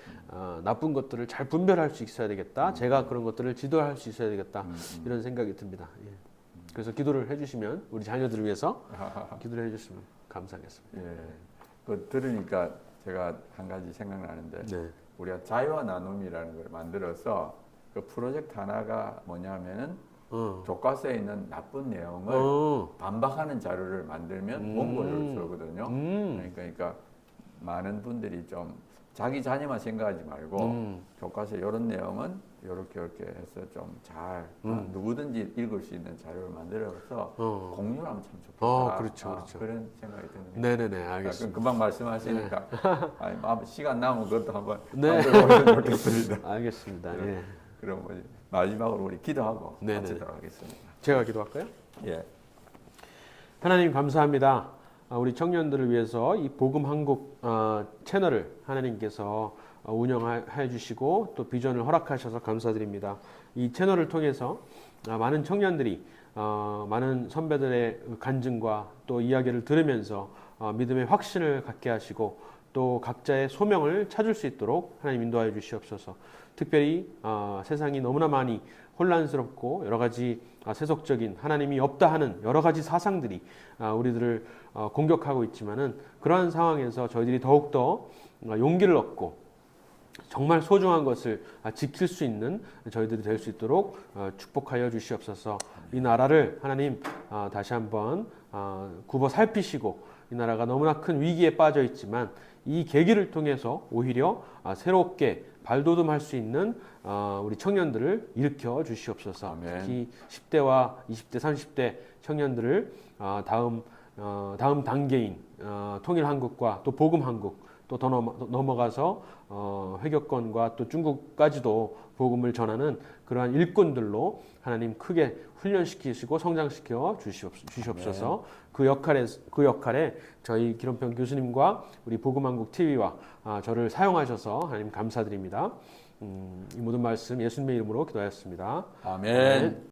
나쁜 것들을 잘 분별할 수 있어야 되겠다. 제가 그런 것들을 지도할 수 있어야 되겠다. 이런 생각이 듭니다. 예. 그래서 기도를 해주시면 우리 자녀들을 위해서 기도를 해주시면 감사하겠습니다. 예. 그 들으니까 제가 한 가지 생각나는데 네. 우리가 자유와 나눔이라는 걸 만들어서 그 프로젝트 하나가 뭐냐면은 교과서에 있는 나쁜 내용을 반박하는 자료를 만들면 원고를 주거든요. 그러니까 많은 분들이 좀 자기 자녀만 생각하지 말고 교과서 이런 내용은 이렇게 해서 좀 잘 누구든지 읽을 수 있는 자료를 만들어서 공유를 하면 참 좋겠다. 그렇죠. 그런 생각이 듭니다. 네네네, 알겠습니다. 금방 말씀하시니까 아니, 시간 남은 것도 한번 네. 만들어보면 좋겠습니다. 알겠습니다. 예. 그럼 마지막으로 우리 기도하고 네네. 마치도록 하겠습니다. 제가 기도할까요? 예. 하나님 감사합니다. 우리 청년들을 위해서 이 복음 한국 채널을 하나님께서 운영해 주시고 또 비전을 허락하셔서 감사드립니다. 이 채널을 통해서 많은 청년들이 많은 선배들의 간증과 또 이야기를 들으면서 믿음의 확신을 갖게 하시고 또 각자의 소명을 찾을 수 있도록 하나님 인도하여 주시옵소서. 특별히 세상이 너무나 많이 혼란스럽고 여러 가지 세속적인 하나님이 없다 하는 여러 가지 사상들이 우리들을 공격하고 있지만은 그러한 상황에서 저희들이 더욱더 용기를 얻고 정말 소중한 것을 지킬 수 있는 저희들이 될 수 있도록 축복하여 주시옵소서. 이 나라를 하나님 다시 한번 굽어 살피시고 이 나라가 너무나 큰 위기에 빠져 있지만 이 계기를 통해서 오히려 새롭게 발돋움할 수 있는 우리 청년들을 일으켜 주시옵소서. 아멘. 특히 10대와 20대, 30대 청년들을 다음 단계인 통일한국과 또 복음한국 또 더 넘어가서 회교권과 또 중국까지도 복음을 전하는 그러한 일꾼들로 하나님 크게 훈련시키시고 성장시켜 주시옵소서. 그 역할에 저희 기론평 교수님과 우리 복음한국 TV와 저를 사용하셔서 하나님 감사드립니다. 이 모든 말씀 예수님의 이름으로 기도하였습니다. 아멘.